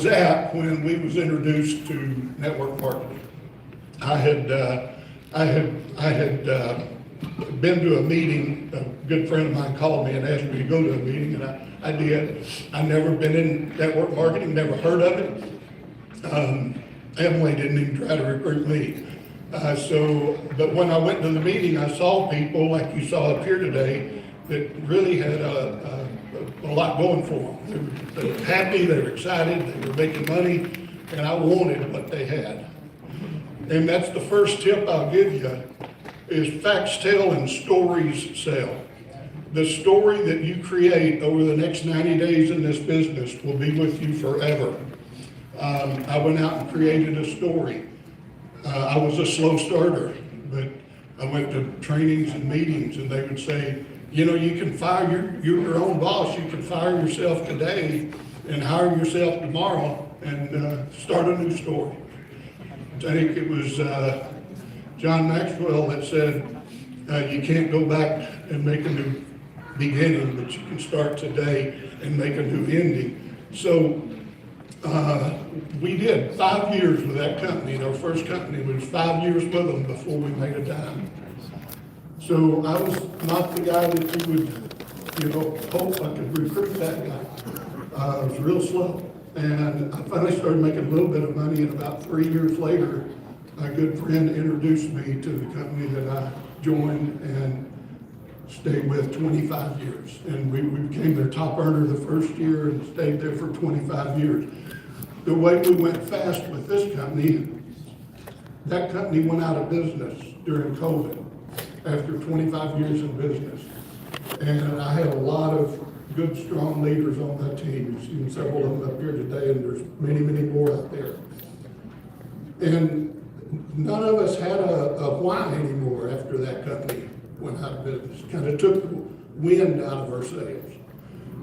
at when we was introduced to network marketing. I had been to a meeting. A good friend of mine called me and asked me to go to a meeting, and I did. I'd never been in network marketing, never heard of it. Emily didn't even try to recruit me. But when I went to the meeting, I saw people like you saw up here today that really had a lot going for them. They were happy, they were excited, they were making money, and I wanted what they had. And that's the first tip I'll give you, is facts tell and stories sell. The story that you create over the next 90 days in this business will be with you forever. I went out and created a story. I was a slow starter, but I went to trainings and meetings and they would say, you know, you can fire your own boss, you can fire yourself today and hire yourself tomorrow and start a new story. I think it was John Maxwell that said, you can't go back and make a new beginning, but you can start today and make a new ending. So we did 5 years with that company. Our first company was 5 years with them before we made a dime. So I was not the guy that you would, hope I could recruit that guy. I was real slow. And I finally started making a little bit of money, and about 3 years later, a good friend introduced me to the company that I joined and stayed with 25 years. And we became their top earner the first year and stayed there for 25 years. The way we went fast with this company, that company went out of business during COVID after 25 years in business. And I had a lot of good, strong leaders on that team. You've seen several of them up here today, and there's many, many more out there. And none of us had a why anymore after that company went out of business. Kind of took the wind out of our sails.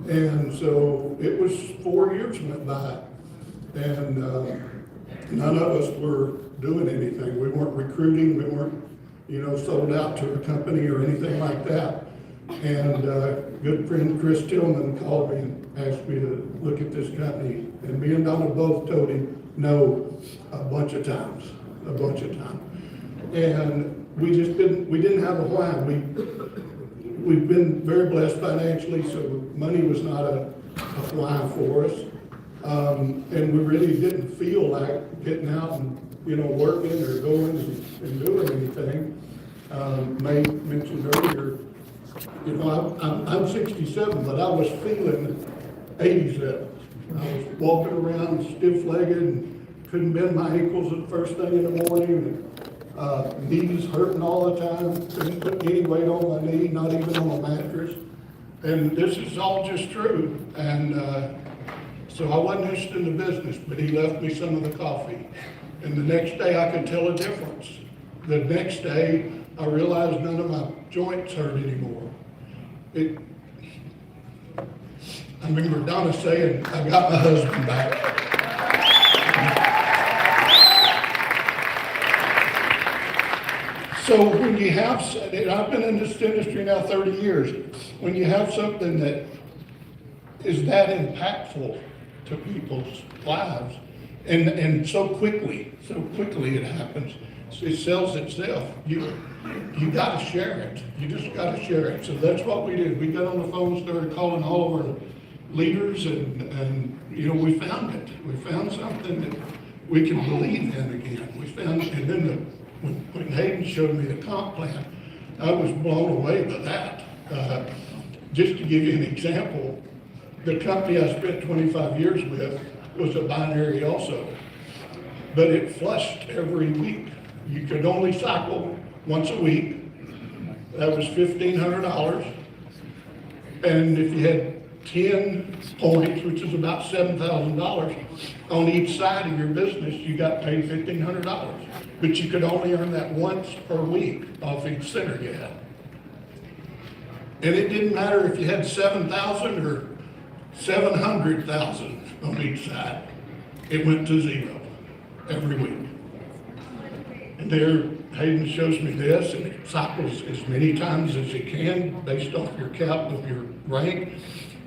And so it was 4 years went by, and none of us were doing anything. We weren't recruiting, we weren't, sold out to a company or anything like that. And good friend Chris Tillman called me and asked me to look at this company. And me and Donna both told him no a bunch of times. And we didn't have a why. We've been very blessed financially, so money was not a why for us. And we really didn't feel like getting out and, working or going and doing anything. May mentioned earlier, I'm 67, but I was feeling 87. I was walking around stiff-legged and couldn't bend my ankles at the first thing in the morning. Knees hurting all the time. Couldn't put any weight on my knee, not even on a mattress. And this is all just true. And so I wasn't interested in the business, but he left me some of the coffee. And the next day I could tell a difference. The next day I realized none of my joints hurt anymore. I remember Donna saying, I got my husband back. So when you have, I've been in this industry now 30 years, when you have something that is that impactful to people's lives, and so quickly it happens, it sells itself, you gotta share it. You just gotta share it. So that's what we did. We got on the phone, started calling all of our leaders, and you know, we found it. We found something that we can believe in again. We found, and then when Hayden showed me the comp plan, I was blown away by that. Just to give you an example, the company I spent 25 years with was a binary also, but it flushed every week. You could only cycle once a week. That was $1,500. And if you had 10 points, which is about $7,000 on each side of your business, you got paid $1,500. But you could only earn that once per week off each center you had. And it didn't matter if you had 7,000 or 700,000 on each side. It went to zero every week. And there, Hayden shows me this, and it cycles as many times as it can based off your cap of your rank,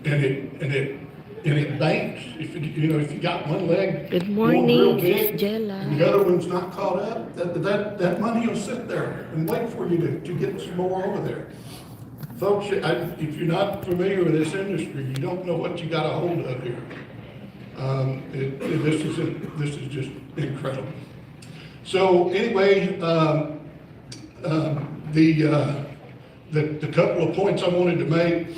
and it banks. If you got one leg Good going real morning, big, Jella. the other one's not caught up, that money will sit there and wait for you to get some more over there. Folks, if you're not familiar with this industry, you don't know what you got a hold of here. This is just incredible. So anyway, the couple of points I wanted to make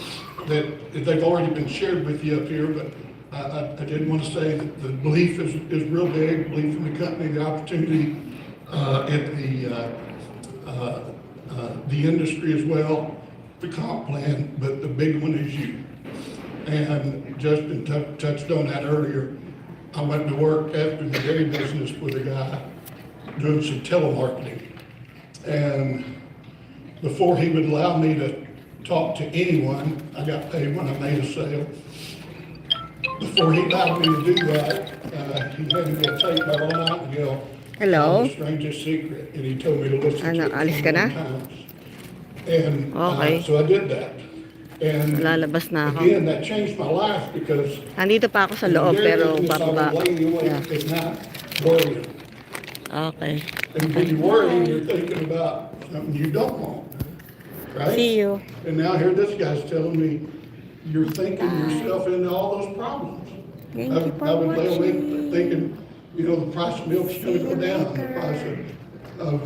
that they've already been shared with you up here, but I did want to say that the belief is real big, belief in the company, the opportunity at the industry as well, the comp plan, but the big one is you. And Justin touched on that earlier. I went to work after the dairy business with a guy doing some telemarketing. And before he would allow me to talk to anyone, I got paid when I made a sale. Before he allowed me to do that, he had me a tape by all night Hello? The strangest secret, and he told me to listen to it Alis ka na? times. And Okay. so I did that. And Lalabas na ako. again, that changed my life because Nandito pa ako sa loob, pero bababa. Yeah. it's not worrying. Okay. And when you worry, you're thinking about something you don't want, right? See you. And now here this guy's telling me you're thinking yourself into all those problems. Thank you for I would lay awake watching. thinking, the price of milk's going to go down, the price of